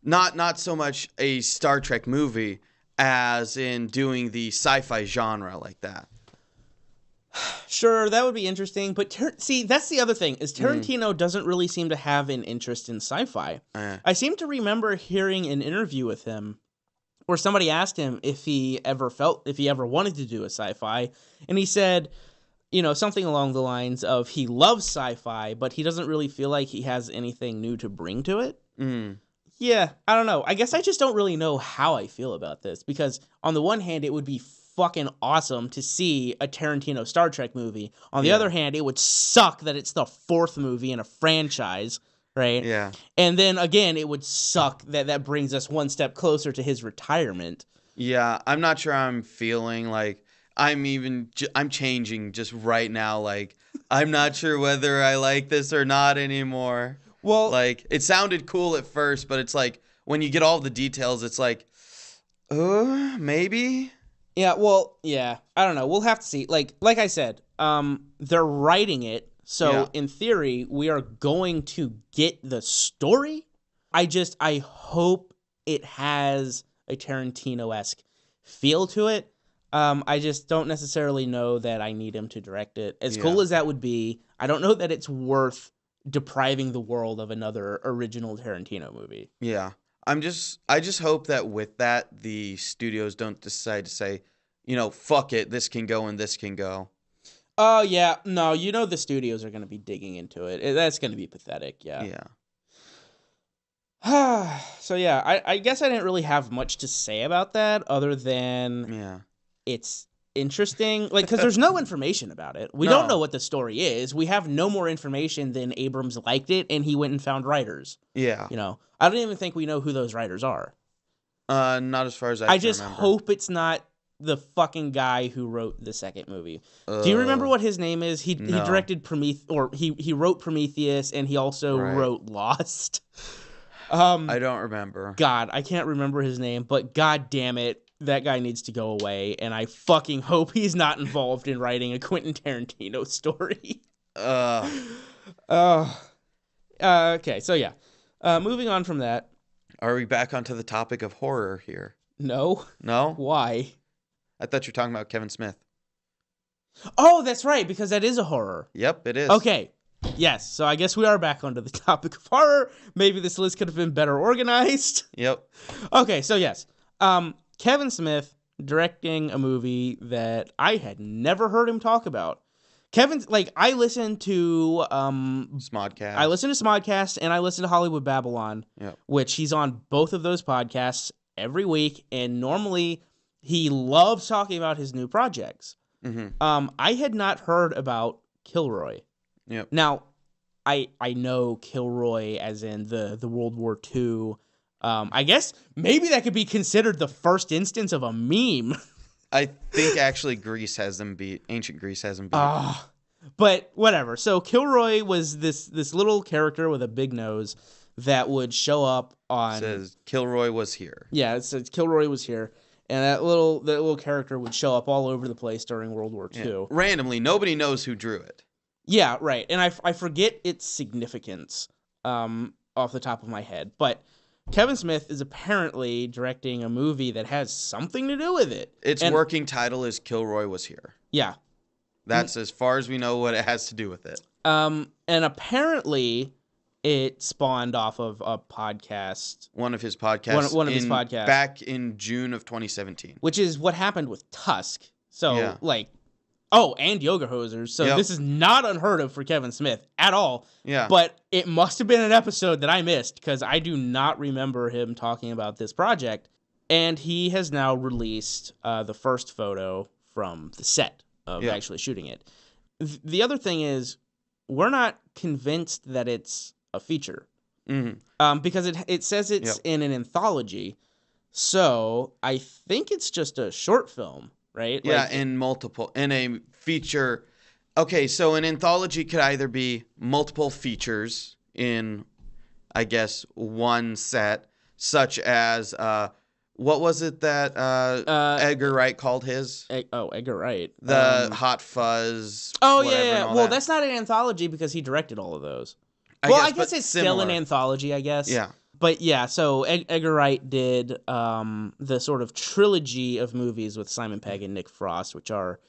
not so much a Star Trek movie as in doing the sci-fi genre like that. Sure, that would be interesting. But see, that's the other thing, is Tarantino doesn't really seem to have an interest in sci-fi. I seem to remember hearing an interview with him where somebody asked him if he ever wanted to do a sci-fi, and he said, you know, something along the lines of he loves sci-fi, but he doesn't really feel like he has anything new to bring to it. Yeah, I don't know. I guess I just don't really know how I feel about this, because on the one hand, it would be fucking awesome to see a Tarantino Star Trek movie. On the other hand, it would suck that it's the fourth movie in a franchise, right? Yeah. And then again, it would suck that that brings us one step closer to his retirement. Yeah, I'm not sure I'm feeling like I'm changing just right now. Like, I'm not sure whether I like this or not anymore. Well, like, it sounded cool at first, but it's like when you get all the details, it's like, maybe. Yeah, well, yeah, I don't know. We'll have to see. Like I said, they're writing it, so in theory, we are going to get the story. I hope it has a Tarantino-esque feel to it. I just don't necessarily know that I need him to direct it. As cool as that would be, I don't know that it's worth depriving the world of another original Tarantino movie. Yeah. I just hope that with that, the studios don't decide to say, you know, fuck it, this can go and this can go. Oh, yeah. No, you know the studios are going to be digging into it. That's going to be pathetic, yeah. Yeah. So, yeah, I guess I didn't really have much to say about that other than it's interesting. Like, because there's no information about it. We don't know what the story is. We have no more information than Abrams liked it and he went and found writers. Yeah. You know, I don't even think we know who those writers are. Not as far as I just remember. Hope it's not the fucking guy who wrote the second movie. Do you remember what his name is? He directed Prometheus, or he wrote Prometheus, and he also wrote Lost. I don't remember. God, I can't remember his name, but god damn it, that guy needs to go away, and I fucking hope he's not involved in writing a Quentin Tarantino story. Okay, so yeah. Moving on from that. Are we back onto the topic of horror here? No. No? Why? I thought you were talking about Kevin Smith. Oh, that's right, because that is a horror. Yep, it is. Okay. Yes, so I guess we are back onto the topic of horror. Maybe this list could have been better organized. Yep. Okay, so yes. Kevin Smith directing a movie that I had never heard him talk about. I listen to Smodcast. I listen to Smodcast and I listen to Hollywood Babylon, yep. which he's on both of those podcasts every week, and normally he loves talking about his new projects. Mm-hmm. I had not heard about Kilroy. Yep. Now, I know Kilroy as in the World War II. I guess maybe that could be considered the first instance of a meme. I think actually Greece has them beat. Ancient Greece has them beat. But whatever. So Kilroy was this little character with a big nose that would show up on... It says Kilroy was here. Yeah, it says Kilroy was here. And that little character would show up all over the place during World War II. Yeah. Randomly, nobody knows who drew it. Yeah, right. And I forget its significance off the top of my head. But Kevin Smith is apparently directing a movie that has something to do with it. Its working title is Kilroy Was Here. Yeah. That's as far as we know what it has to do with it. And apparently it spawned off of a podcast. One of his podcasts. One of his podcasts. Back in June of 2017. Which is what happened with Tusk. So, Yeah. and Yoga Hosers. So this is not unheard of for Kevin Smith at all. Yeah. But it must have been an episode that I missed because I do not remember him talking about this project. And he has now released the first photo from the set of actually shooting it. The other thing is, we're not convinced that it's a feature. Mm-hmm. Because it says it's in an anthology. So I think it's just a short film, right? Yeah, in a feature. Okay, so an anthology could either be multiple features in, I guess, one set, such as, what was it that Edgar Wright called his? Edgar Wright. The Hot Fuzz. Oh, yeah. Well, that's not an anthology because he directed all of those. I guess it's still an anthology, I guess. Yeah. But yeah, so Edgar Wright did the sort of trilogy of movies with Simon Pegg and Nick Frost, which are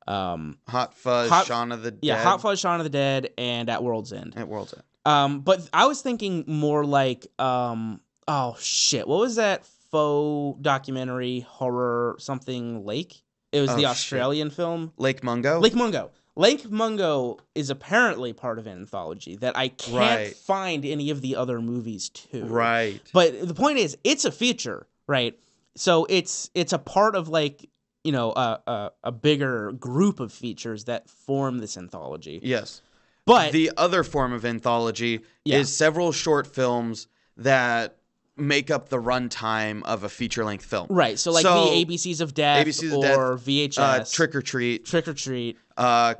Hot Fuzz, Shaun of the Dead. Yeah, Hot Fuzz, Shaun of the Dead, and At World's End. At World's End. But I was thinking more like, what was that faux documentary horror something Lake? It was the Australian film. Lake Mungo? Lake Mungo. Lake Mungo is apparently part of an anthology that I can't find any of the other movies to. Right. But the point is, it's a feature, right? So it's a part of a bigger group of features that form this anthology. Yes. But the other form of anthology is several short films that make up the runtime of a feature-length film. Right. So the ABCs of Death or VHS. Trick or Treat.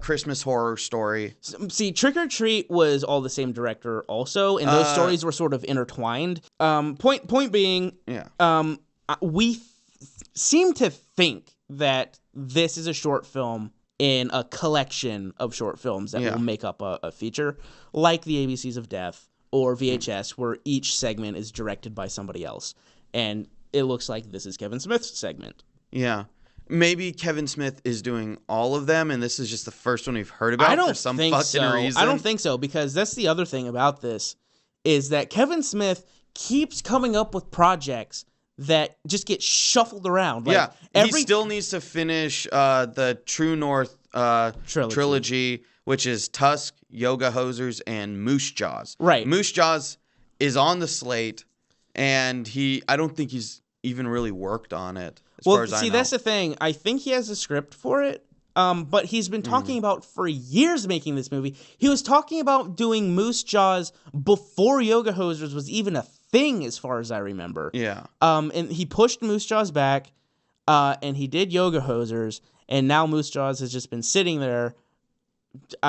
Christmas Horror Story. See, Trick or Treat was all the same director also, and those stories were sort of intertwined. Point being, we seem to think that this is a short film in a collection of short films that will make up a feature, like the ABCs of Death or VHS, where each segment is directed by somebody else. And it looks like this is Kevin Smith's segment. Yeah. Maybe Kevin Smith is doing all of them, and this is just the first one we've heard about for some fucking reason. I don't think so, because that's the other thing about this, is that Kevin Smith keeps coming up with projects that just get shuffled around. He still needs to finish the True North trilogy, which is Tusk, Yoga Hosers, and Moose Jaws. Right. Moose Jaws is on the slate, and I don't think he's even really worked on it, as far as I know. That's the thing. I think he has a script for it, but he's been talking about for years making this movie. He was talking about doing Moose Jaws before Yoga Hosers was even a thing, as far as I remember. Yeah. And he pushed Moose Jaws back, and he did Yoga Hosers, and now Moose Jaws has just been sitting there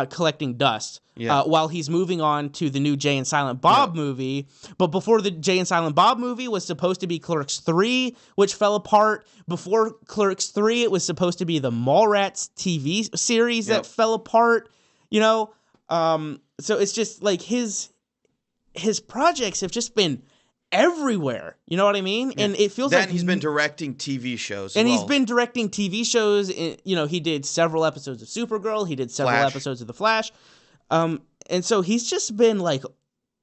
collecting dust while he's moving on to the new Jay and Silent Bob movie. But before the Jay and Silent Bob movie was supposed to be Clerks 3, which fell apart. Before Clerks 3, it was supposed to be the Mallrats TV series that fell apart. So it's just like his projects have just been everywhere. You know what I mean? Yeah. And it feels like he's been directing TV shows. And he's been directing TV shows. He did several episodes of Supergirl. He did several episodes of The Flash. And so he's just been like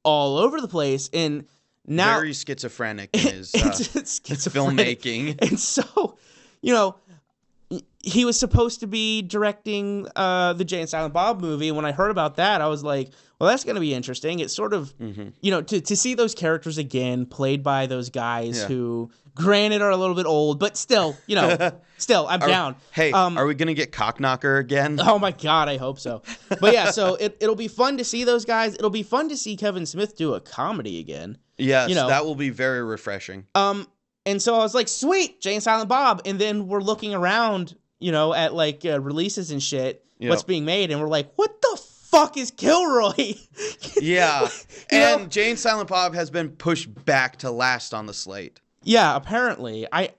all over the place. And now very schizophrenic in his filmmaking. And so, he was supposed to be directing the Jay and Silent Bob movie. And when I heard about that, I was like, well, that's going to be interesting. It's sort of, to see those characters again, played by those guys who, granted, are a little bit old, but still, I'm down. Hey, are we going to get Cockknocker again? Oh my God, I hope so. But yeah, so it'll be fun to see those guys. It'll be fun to see Kevin Smith do a comedy again. Yes, that will be very refreshing. And so I was like, sweet, Jay and Silent Bob. And then we're looking around, at like releases and shit, what's being made. And we're like, what the fuck is Kilroy? Yeah. And Jay and Silent Bob has been pushed back to last on the slate. Yeah, apparently. I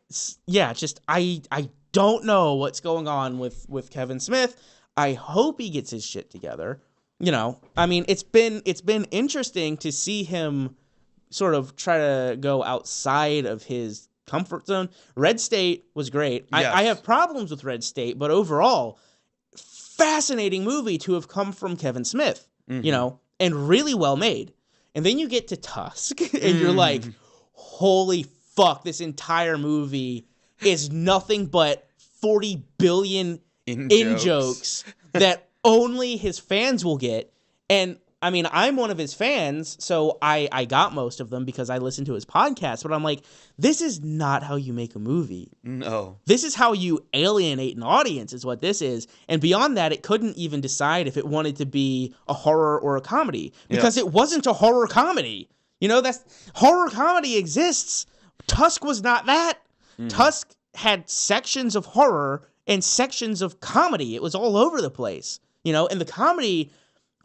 don't know what's going on with Kevin Smith. I hope he gets his shit together. I mean, it's been interesting to see him sort of try to go outside of his comfort zone. Red State was great. Yes. I have problems with Red State, but overall, fascinating movie to have come from Kevin Smith, and really well made. And then you get to Tusk, and you're like, holy fuck, this entire movie is nothing but 40 billion in-jokes that only his fans will get. And I mean, I'm one of his fans, so I got most of them because I listened to his podcast, but I'm like, this is not how you make a movie. No. This is how you alienate an audience is what this is. And beyond that, it couldn't even decide if it wanted to be a horror or a comedy because it wasn't a horror comedy. Horror comedy exists. Tusk was not that. Tusk had sections of horror and sections of comedy. It was all over the place, and the comedy,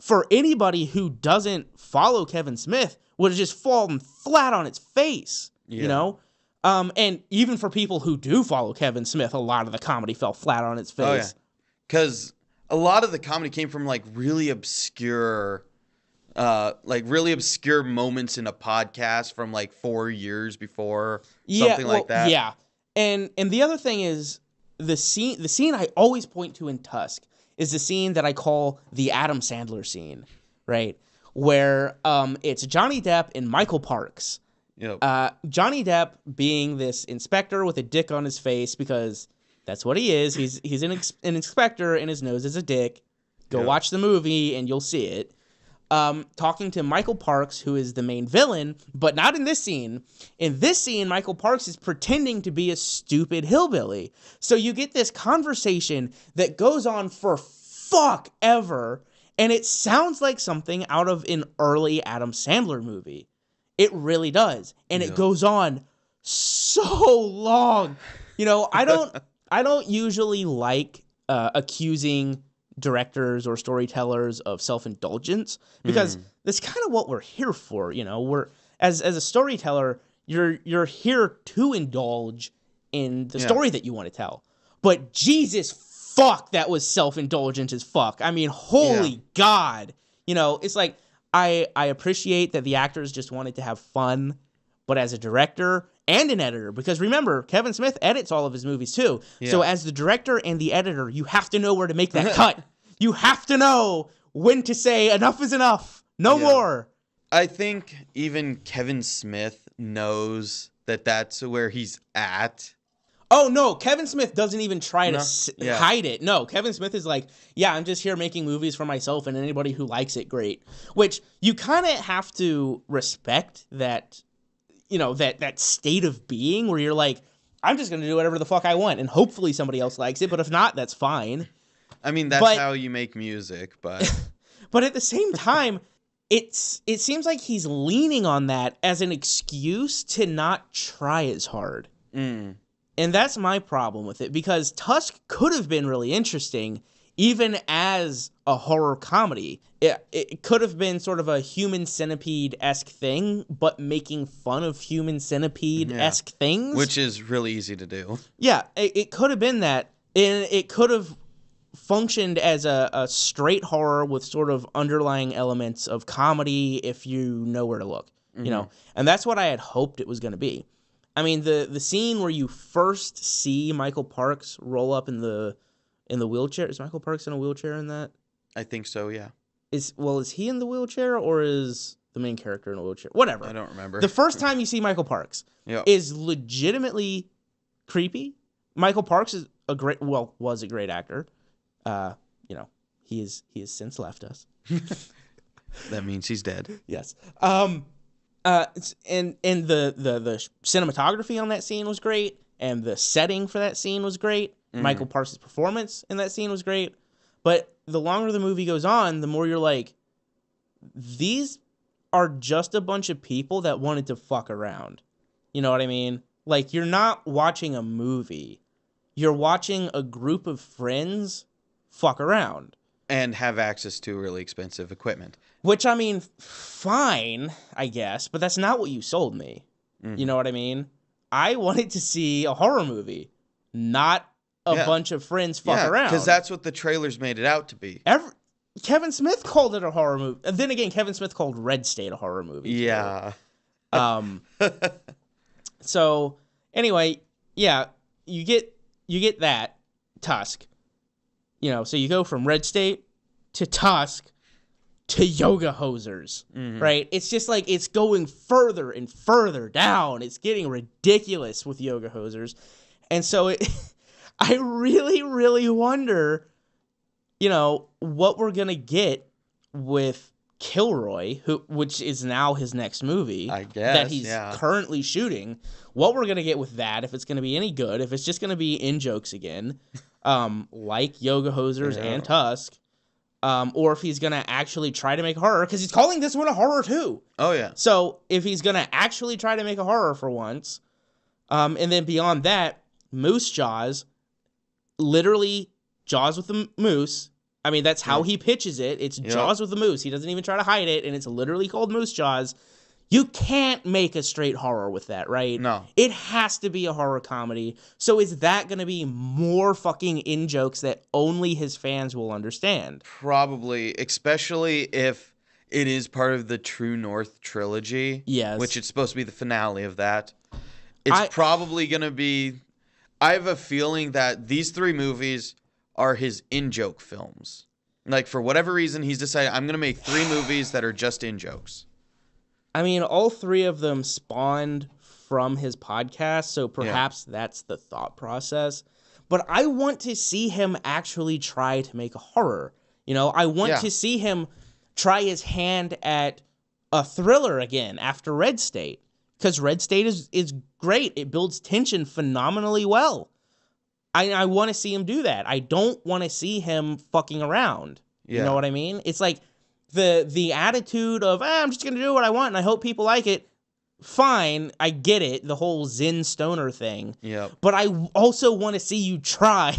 for anybody who doesn't follow Kevin Smith, would have just fallen flat on its face, and even for people who do follow Kevin Smith, a lot of the comedy fell flat on its face. Oh, yeah. Because a lot of the comedy came from really obscure moments in a podcast from 4 years before, something like that. Yeah. And the other thing is the scene I always point to in Tusk is the scene that I call the Adam Sandler scene, right? Where it's Johnny Depp and Michael Parks. Yep. Johnny Depp being this inspector with a dick on his face because that's what he is. He's an inspector and his nose is a dick. Go watch the movie and you'll see it. Talking to Michael Parks, who is the main villain, but not in this scene. In this scene, Michael Parks is pretending to be a stupid hillbilly. So you get this conversation that goes on for fuck ever, and it sounds like something out of an early Adam Sandler movie. It really does. And it goes on so long. I don't usually like accusing directors or storytellers of self-indulgence because that's kind of what we're here for. We're as a storyteller, you're here to indulge in the story that you want to tell. But Jesus fuck, that was self-indulgent as fuck. I mean, holy God. It's like I appreciate that the actors just wanted to have fun, but as a director and an editor, because remember, Kevin Smith edits all of his movies too. Yeah. So as the director and the editor, you have to know where to make that cut. You have to know when to say enough is enough. No more. I think even Kevin Smith knows that that's where he's at. Oh, no. Kevin Smith doesn't even try to hide it. No, Kevin Smith is like, I'm just here making movies for myself and anybody who likes it, great. Which you kind of have to respect that, that state of being where you're like, I'm just going to do whatever the fuck I want and hopefully somebody else likes it. But if not, that's fine. I mean, that's how you make music, but... But at the same time, it seems like he's leaning on that as an excuse to not try as hard. And that's my problem with it, because Tusk could have been really interesting even as a horror comedy. It could have been sort of a Human Centipede-esque thing, but making fun of Human Centipede-esque things. Which is really easy to do. Yeah, it could have been that. And it could have functioned as a straight horror with sort of underlying elements of comedy if you know where to look, And that's what I had hoped it was going to be. I mean, the scene where you first see Michael Parks roll up in the wheelchair. Is Michael Parks in a wheelchair in that? I think so, yeah. Is he in the wheelchair or is the main character in a wheelchair? Whatever. I don't remember. The first time you see Michael Parks is legitimately creepy. Michael Parks was a great actor. He has since left us. That means he's dead. Yes. And the cinematography on that scene was great, and the setting for that scene was great. Michael Parks' performance in that scene was great. But the longer the movie goes on, the more you're like, these are just a bunch of people that wanted to fuck around. You know what I mean? Like, you're not watching a movie. You're watching a group of friends fuck around. And have access to really expensive equipment. Which, I mean, fine, I guess, but that's not what you sold me. You know what I mean? I wanted to see a horror movie, not a bunch of friends fuck around. Because that's what the trailers made it out to be. Kevin Smith called it a horror movie. And then again, Kevin Smith called Red State a horror movie. Yeah. So anyway, yeah, you get that Tusk. You know, so you go from Red State to Tusk to Yoga Hosers, right? It's just like it's going further and further down. It's getting ridiculous with Yoga Hosers. And so I really, really wonder, you know, what we're going to get with Kilroy, which is now his next movie, I guess, that he's currently shooting. What we're going to get with that, if it's going to be any good, if it's just going to be in-jokes again, like Yoga Hosers and Tusk, or if he's going to actually try to make horror, because he's calling this one a horror too. Oh, yeah. So if he's going to actually try to make a horror for once, and then beyond that, Moose Jaws, literally Jaws with the moose. I mean, that's how he pitches it. It's Jaws with the moose. He doesn't even try to hide it, and it's literally called Moose Jaws. You can't make a straight horror with that, right? No. It has to be a horror comedy. So is that going to be more fucking in-jokes that only his fans will understand? Probably, especially if it is part of the True North trilogy. Yes. Which it's supposed to be the finale of that. It's probably going to be... I have a feeling that these 3 movies are his in-joke films. Like, for whatever reason, he's decided, I'm going to make 3 movies that are just in-jokes. I mean, all 3 of them spawned from his podcast, so perhaps that's the thought process. But I want to see him actually try to make a horror. You know, I want to see him try his hand at a thriller again after Red State. Because Red State is great. It builds tension phenomenally well. I want to see him do that. I don't want to see him fucking around. Yeah. You know what I mean? It's like the attitude of, I'm just going to do what I want and I hope people like it. Fine, I get it, the whole Zen stoner thing. Yeah. But I also want to see you try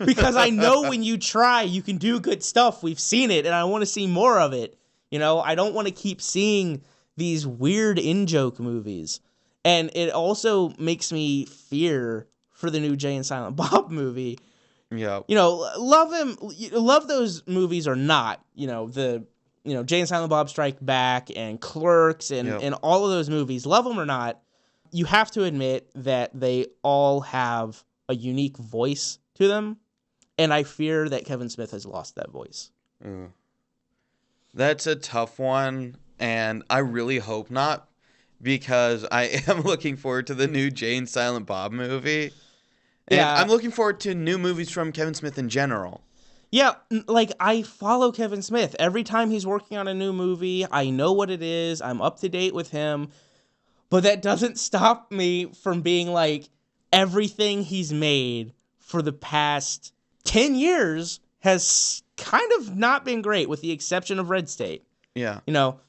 because I know when you try, you can do good stuff. We've seen it and I want to see more of it. You know, I don't want to keep seeing these weird in-joke movies. And it also makes me fear for the new Jay and Silent Bob movie. Yeah. You know, love those movies or not, you know, Jay and Silent Bob Strike Back and Clerks and all of those movies, love them or not, you have to admit that they all have a unique voice to them. And I fear that Kevin Smith has lost that voice. That's a tough one. And I really hope not, because I am looking forward to the new Jay and Silent Bob movie. And I'm looking forward to new movies from Kevin Smith in general. Yeah, like, I follow Kevin Smith. Every time he's working on a new movie, I know what it is. I'm up to date with him. But that doesn't stop me from being like, everything he's made for the past 10 years has kind of not been great, with the exception of Red State. Yeah. You know,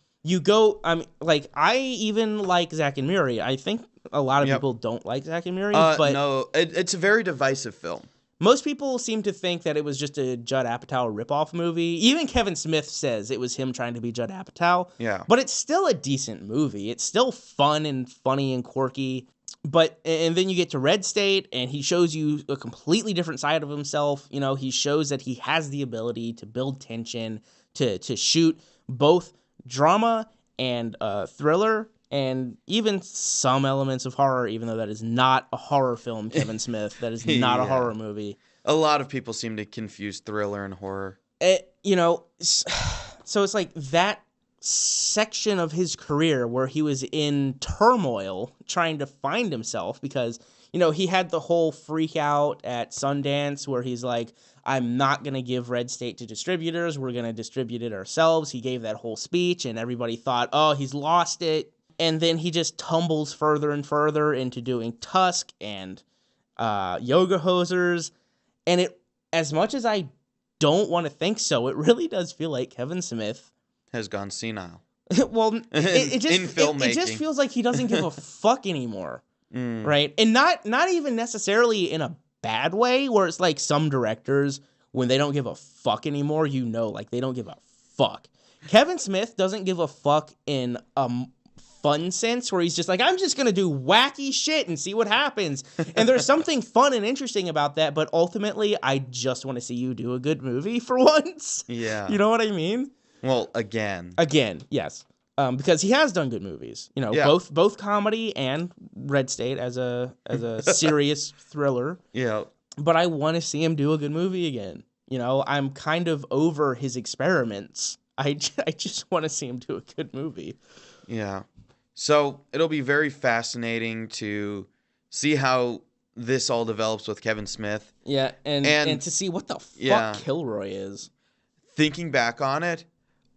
I even like Zack and Miri. I think a lot of people don't like Zack and Miri. But no, it's a very divisive film. Most people seem to think that it was just a Judd Apatow ripoff movie. Even Kevin Smith says it was him trying to be Judd Apatow. Yeah. But it's still a decent movie. It's still fun and funny and quirky. And then you get to Red State, and he shows you a completely different side of himself. You know, he shows that he has the ability to build tension, to shoot both drama and thriller, and even some elements of horror, even though that is not a horror film, Kevin Smith. That is not a horror movie. A lot of people seem to confuse thriller and horror. You know, so it's like that section of his career where he was in turmoil trying to find himself, because, you know, he had the whole freak out at Sundance where he's like, I'm not going to give Red State to distributors. We're going to distribute it ourselves. He gave that whole speech and everybody thought, oh, he's lost it. And then he just tumbles further and further into doing Tusk and Yoga Hosers. And it, as much as I don't want to think so, it really does feel like Kevin Smith has gone senile. Well, it just feels like he doesn't give a fuck anymore. Right? And not even necessarily in a bad way, where it's like some directors, when they don't give a fuck anymore, you know, like they don't give a fuck. Kevin Smith doesn't give a fuck in a fun sense where he's just like, I'm just going to do wacky shit and see what happens. And there's something fun and interesting about that, but ultimately, I just want to see you do a good movie for once. Yeah. You know what I mean? Well, again. Again, yes. Because he has done good movies. You know, Yeah. both comedy and Red State as a serious thriller. Yeah. But I want to see him do a good movie again. You know, I'm kind of over his experiments. I just want to see him do a good movie. Yeah. So it'll be very fascinating to see how this all develops with Kevin Smith. Yeah, and to see what the fuck Kilroy is. Thinking back on it,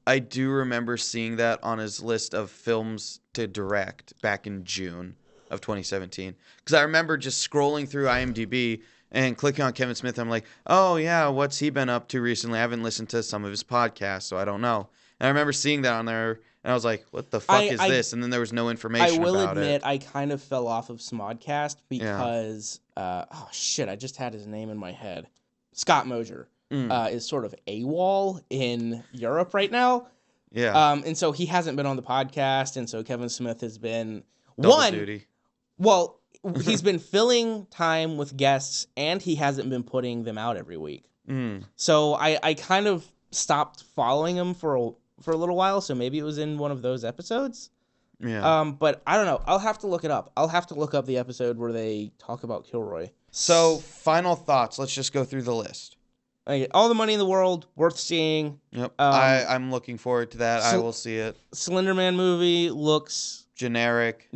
I do remember seeing that on his list of films to direct back in June of 2017. Because I remember just scrolling through IMDb and clicking on Kevin Smith. I'm like, oh, yeah, what's he been up to recently? I haven't listened to some of his podcasts, so I don't know. And I remember seeing that on there, and I was like, what the fuck is this? And then there was no information about it. I will admit, I kind of fell off of Smodcast because, oh, shit, I just had his name in my head. Scott Mosier. Is sort of AWOL in Europe right now. Yeah. And so he hasn't been on the podcast, and so Kevin Smith has been Double duty. Well, he's been filling time with guests, and he hasn't been putting them out every week. So I kind of stopped following him for a little while, so maybe it was in one of those episodes. Yeah. But I don't know. I'll have to look it up. I'll have to look up the episode where they talk about Kilroy. So, final thoughts. Let's just go through the list. All the Money in the World, worth seeing. Yep. I'm looking forward to that. I will see it. Slender Man movie looks generic,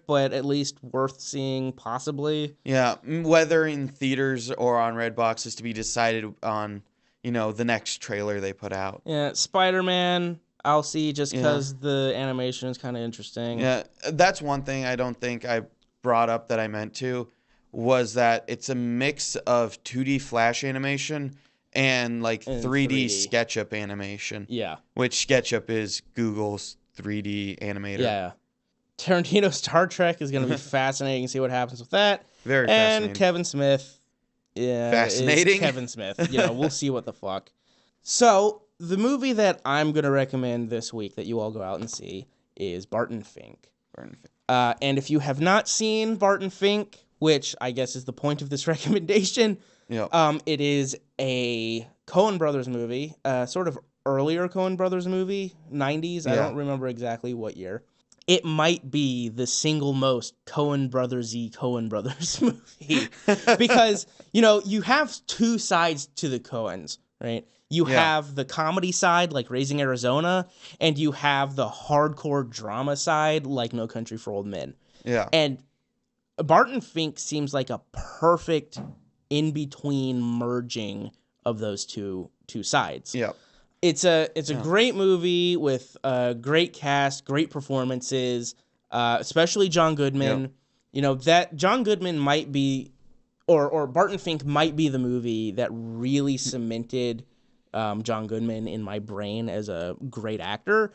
but at least worth seeing, possibly. Yeah, whether in theaters or on Redbox is to be decided on, the next trailer they put out. Yeah, Spider-Man, I'll see just because the animation is kind of interesting. Yeah, that's one thing I don't think I brought up that I meant to. Was that it's a mix of 2D Flash animation and 3D SketchUp animation. Yeah. Which SketchUp is Google's 3D animator. Yeah. Tarantino Star Trek is going to be fascinating to see what happens with that. Very fascinating. And Kevin Smith. Yeah. Fascinating. Kevin Smith. We'll see what the fuck. So, the movie that I'm going to recommend this week that you all go out and see is Barton Fink. And if you have not seen Barton Fink, which I guess is the point of this recommendation. Yep. It is a Coen Brothers movie, sort of earlier Coen Brothers movie, 90s. I don't remember exactly what year. It might be the single most Coen Brothers-y Coen Brothers movie. Because, you have two sides to the Coens, right? You have the comedy side, like Raising Arizona, and you have the hardcore drama side, like No Country for Old Men. Yeah. And Barton Fink seems like a perfect in-between merging of those two sides. Yeah. It's a great movie with a great cast, great performances, especially John Goodman. Yep. That John Goodman might be, or Barton Fink might be the movie that really cemented John Goodman in my brain as a great actor,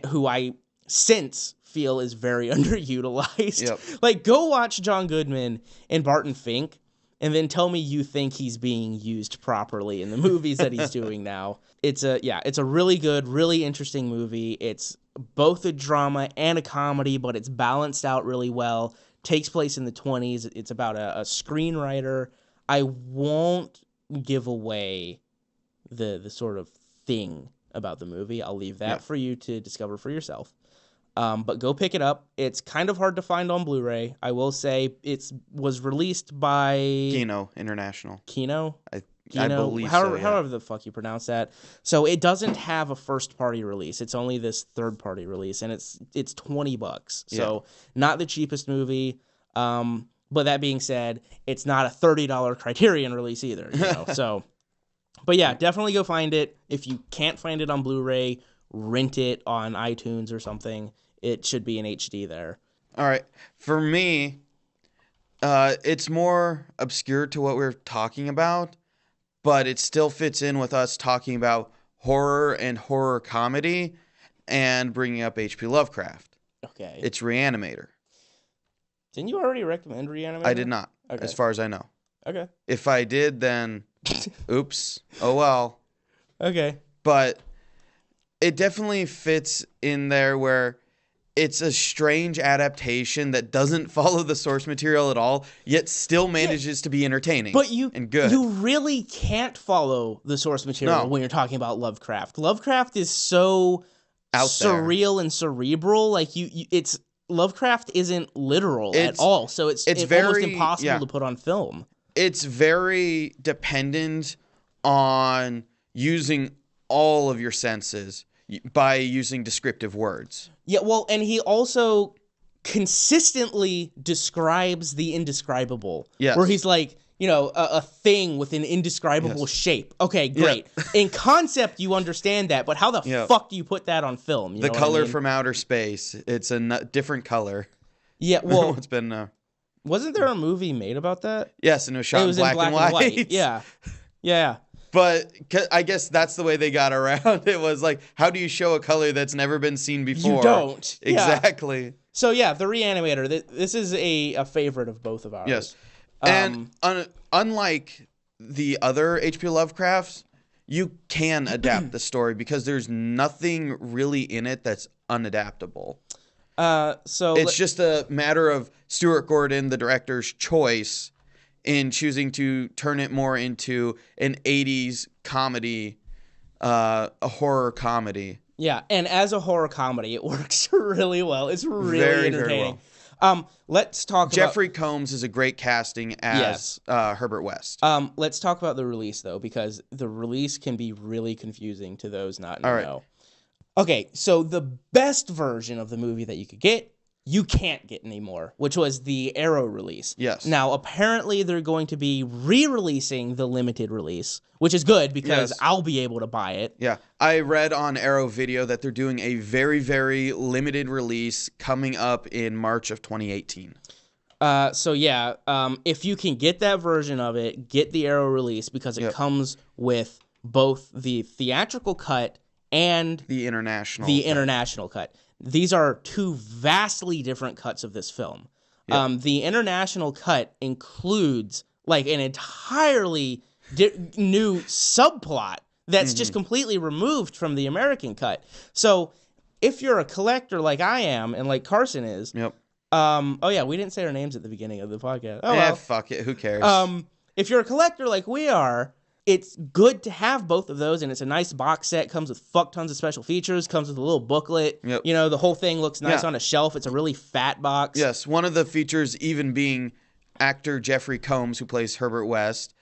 who I since feel is very underutilized. Yep. Go watch John Goodman and Barton Fink and then tell me you think he's being used properly in the movies that he's doing now. It's a really good, really interesting movie. It's both a drama and a comedy, but it's balanced out really well. Takes place in the 20s. It's about a screenwriter. I won't give away the sort of thing about the movie. I'll leave that for you to discover for yourself. But go pick it up. It's kind of hard to find on Blu-ray. I will say it was released by Kino International. Kino? I believe so, yeah. However the fuck you pronounce that. So it doesn't have a first-party release. It's only this third-party release, and it's $20. So not the cheapest movie. But that being said, it's not a $30 Criterion release either. So, but yeah, definitely go find it. If you can't find it on Blu-ray, rent it on iTunes or something. It should be in HD there. All right. For me, it's more obscure to what we're talking about, but it still fits in with us talking about horror and horror comedy and bringing up H.P. Lovecraft. Okay. It's Reanimator. Didn't you already recommend Reanimator? I did not, as far as I know. Okay. If I did, then oops. Oh, well. Okay. But it definitely fits in there where it's a strange adaptation that doesn't follow the source material at all, yet still manages to be entertaining But and good. You really can't follow the source material when you're talking about Lovecraft. Lovecraft is so out surreal and cerebral. Like it's Lovecraft isn't literal at all, so it's very, almost impossible to put on film. It's very dependent on using all of your senses by using descriptive words. Yeah, well, and he also consistently describes the indescribable. Yes. Where he's like, a thing with an indescribable shape. Okay, great. Yeah. In concept, you understand that, but how the fuck do you put that on film? The color from outer space. It's a different color. Yeah, well... it's been... wasn't there a movie made about that? Yes, and it was shot in black and white. Yeah. Yeah. But I guess that's the way they got around it, was like, how do you show a color that's never been seen before? You don't. Exactly. Yeah. So yeah, The Reanimator. This is a favorite of both of ours. Yes. And unlike the other H.P. Lovecrafts, you can adapt the story because there's nothing really in it that's unadaptable. So it's just a matter of Stuart Gordon, the director's choice in choosing to turn it more into an 80s comedy, a horror comedy. Yeah, and as a horror comedy, it works really well. It's really entertaining. Very well. Let's talk Jeffrey Combs is a great casting as Herbert West. Let's talk about the release, though, because the release can be really confusing to those not in the know. Okay, so the best version of the movie that you could get, you can't get anymore, which was the Arrow release. Yes. Now, apparently, they're going to be re-releasing the limited release, which is good because I'll be able to buy it. Yeah. I read on Arrow Video that they're doing a very, very limited release coming up in March of 2018. If you can get that version of it, get the Arrow release because it comes with both the theatrical cut and the international cut. These are two vastly different cuts of this film. Yep. The international cut includes like an entirely new subplot that's just completely removed from the American cut. So if you're a collector like I am and like Carson is, we didn't say our names at the beginning of the podcast. Oh, well. Fuck it. Who cares? If you're a collector like we are, it's good to have both of those, and it's a nice box set. Comes with fuck tons of special features. Comes with a little booklet. Yep. The whole thing looks nice on a shelf. It's a really fat box. Yes, one of the features even being actor Jeffrey Combs, who plays Herbert West.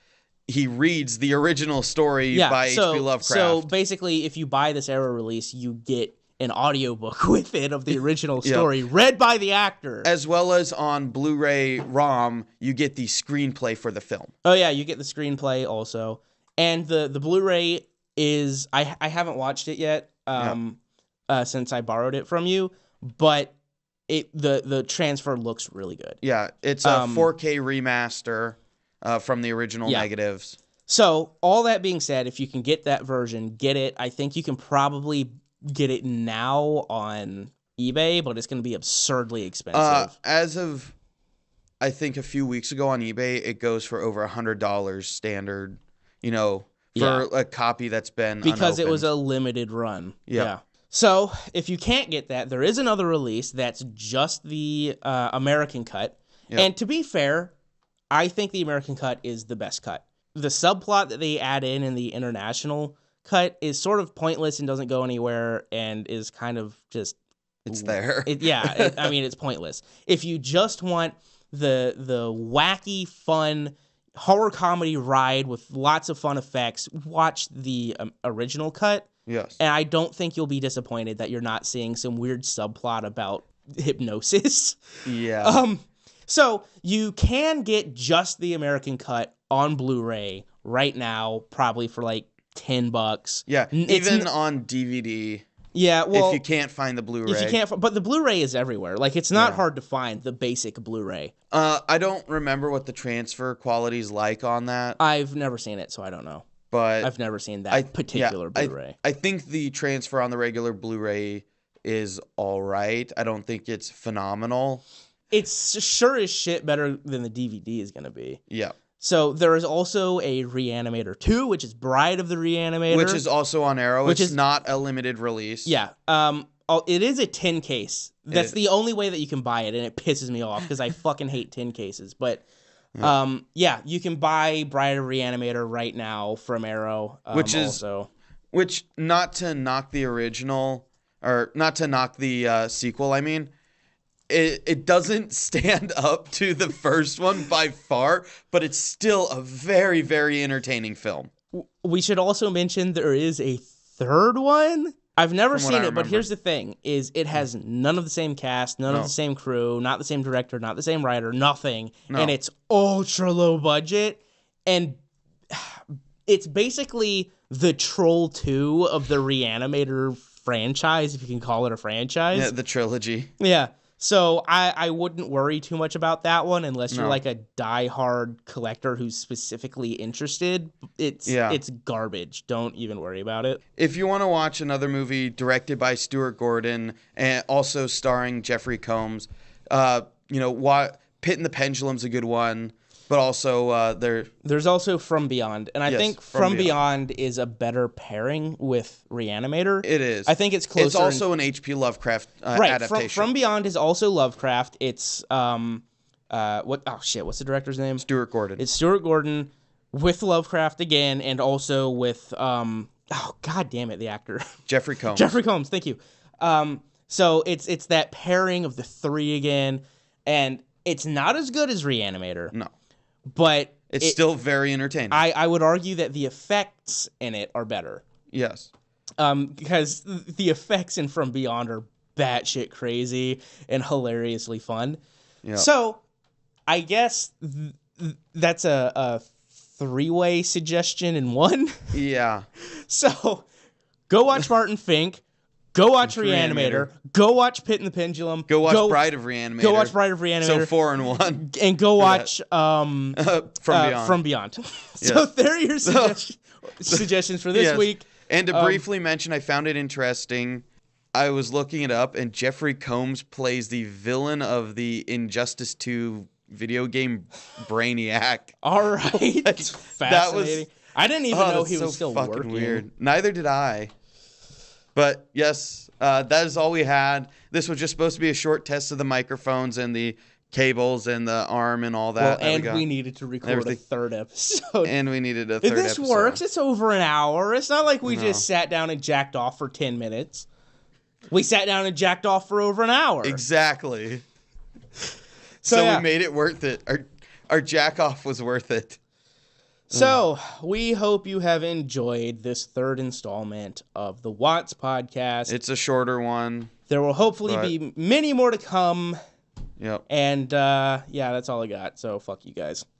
He reads the original story by H.P. Lovecraft. So basically, if you buy this Arrow release, you get an audiobook with it of the original story read by the actor. As well as on Blu-ray ROM, you get the screenplay for the film. Oh, yeah, you get the screenplay also. And the Blu-ray is... I haven't watched it yet since I borrowed it from you, but the transfer looks really good. Yeah, it's a 4K remaster from the original negatives. So, all that being said, if you can get that version, get it. I think you can probably get it now on eBay, but it's going to be absurdly expensive. As of, I think, a few weeks ago on eBay, it goes for over $100 standard, for a copy that's been because unopened. It was a limited run. Yeah. So, if you can't get that, there is another release that's just the American cut. Yep. And to be fair, I think the American cut is the best cut. The subplot that they add in the international cut is sort of pointless and doesn't go anywhere and is kind of just... It's there. It's pointless. If you just want the wacky, fun horror comedy ride with lots of fun effects, watch the original cut. Yes. And I don't think you'll be disappointed that you're not seeing some weird subplot about hypnosis. Yeah. So you can get just the American cut on Blu-ray right now, probably for like $10. Yeah, even on DVD. Yeah, well, if you can't find the Blu-ray. If you can't, but the Blu-ray is everywhere. Like, it's not hard to find the basic Blu-ray. I don't remember what the transfer quality is like on that. I've never seen it, so I don't know. But I've never seen that particular Blu-ray. I think the transfer on the regular Blu-ray is all right. I don't think it's phenomenal. It's sure as shit better than the DVD is going to be. Yeah. So there is also a Reanimator 2, which is Bride of the Reanimator. Which is also on Arrow. Which is not a limited release. Yeah. it is a tin case. That's the only way that you can buy it, and it pisses me off because I fucking hate tin cases. But yeah, you can buy Bride of Reanimator right now from Arrow. Which, not to knock the original, or not to knock the sequel, I mean, it doesn't stand up to the first one by far, but it's still a very, very entertaining film. We should also mention there is a third one. I've never seen it, but here's the thing, is it has none of the same cast, none of the same crew, not the same director, not the same writer, nothing. No. And it's ultra low budget, and it's basically the Troll 2 of the Reanimator franchise, if you can call it a franchise. Yeah, the trilogy. Yeah. So I wouldn't worry too much about that one unless you're like a diehard collector who's specifically interested. It's garbage. Don't even worry about it. If you want to watch another movie directed by Stuart Gordon and also starring Jeffrey Combs, Pit and the Pendulum's a good one. But also, there's also From Beyond. And I think From Beyond is a better pairing with Reanimator. It is. I think it's closer. It's also an H.P. Lovecraft adaptation. From Beyond is also Lovecraft. It's, what's the director's name? Stuart Gordon. It's Stuart Gordon with Lovecraft again, and also with, god damn it, the actor. Jeffrey Combs. Jeffrey Combs, thank you. So it's that pairing of the three again, and it's not as good as Reanimator. No. But it's still very entertaining. I would argue that the effects in it are better. Yes. Because the effects in From Beyond are batshit crazy and hilariously fun. Yep. So I guess that's a three-way suggestion in one. Yeah. So go watch Martin Fink. Go watch Reanimator. Go watch Pit and the Pendulum. Go watch Bride of Reanimator. Go watch Bride of Reanimator. So 4 in 1. And go watch From Beyond. So there are your suggestions for this week. And to briefly mention, I found it interesting. I was looking it up, and Jeffrey Combs plays the villain of the Injustice 2 video game Brainiac. All right. That's fascinating. I didn't even know he was still working. Weird. Neither did I. But yes, that is all we had. This was just supposed to be a short test of the microphones and the cables and the arm and all that. Well, we needed to record a third episode. And we needed a third episode. If this works, it's over an hour. It's not like we just sat down and jacked off for 10 minutes. We sat down and jacked off for over an hour. Exactly. So we made it worth it. Our jack off was worth it. So, we hope you have enjoyed this third installment of the Watz podcast. It's a shorter one. There will hopefully be many more to come. Yep. And, that's all I got. So, fuck you guys.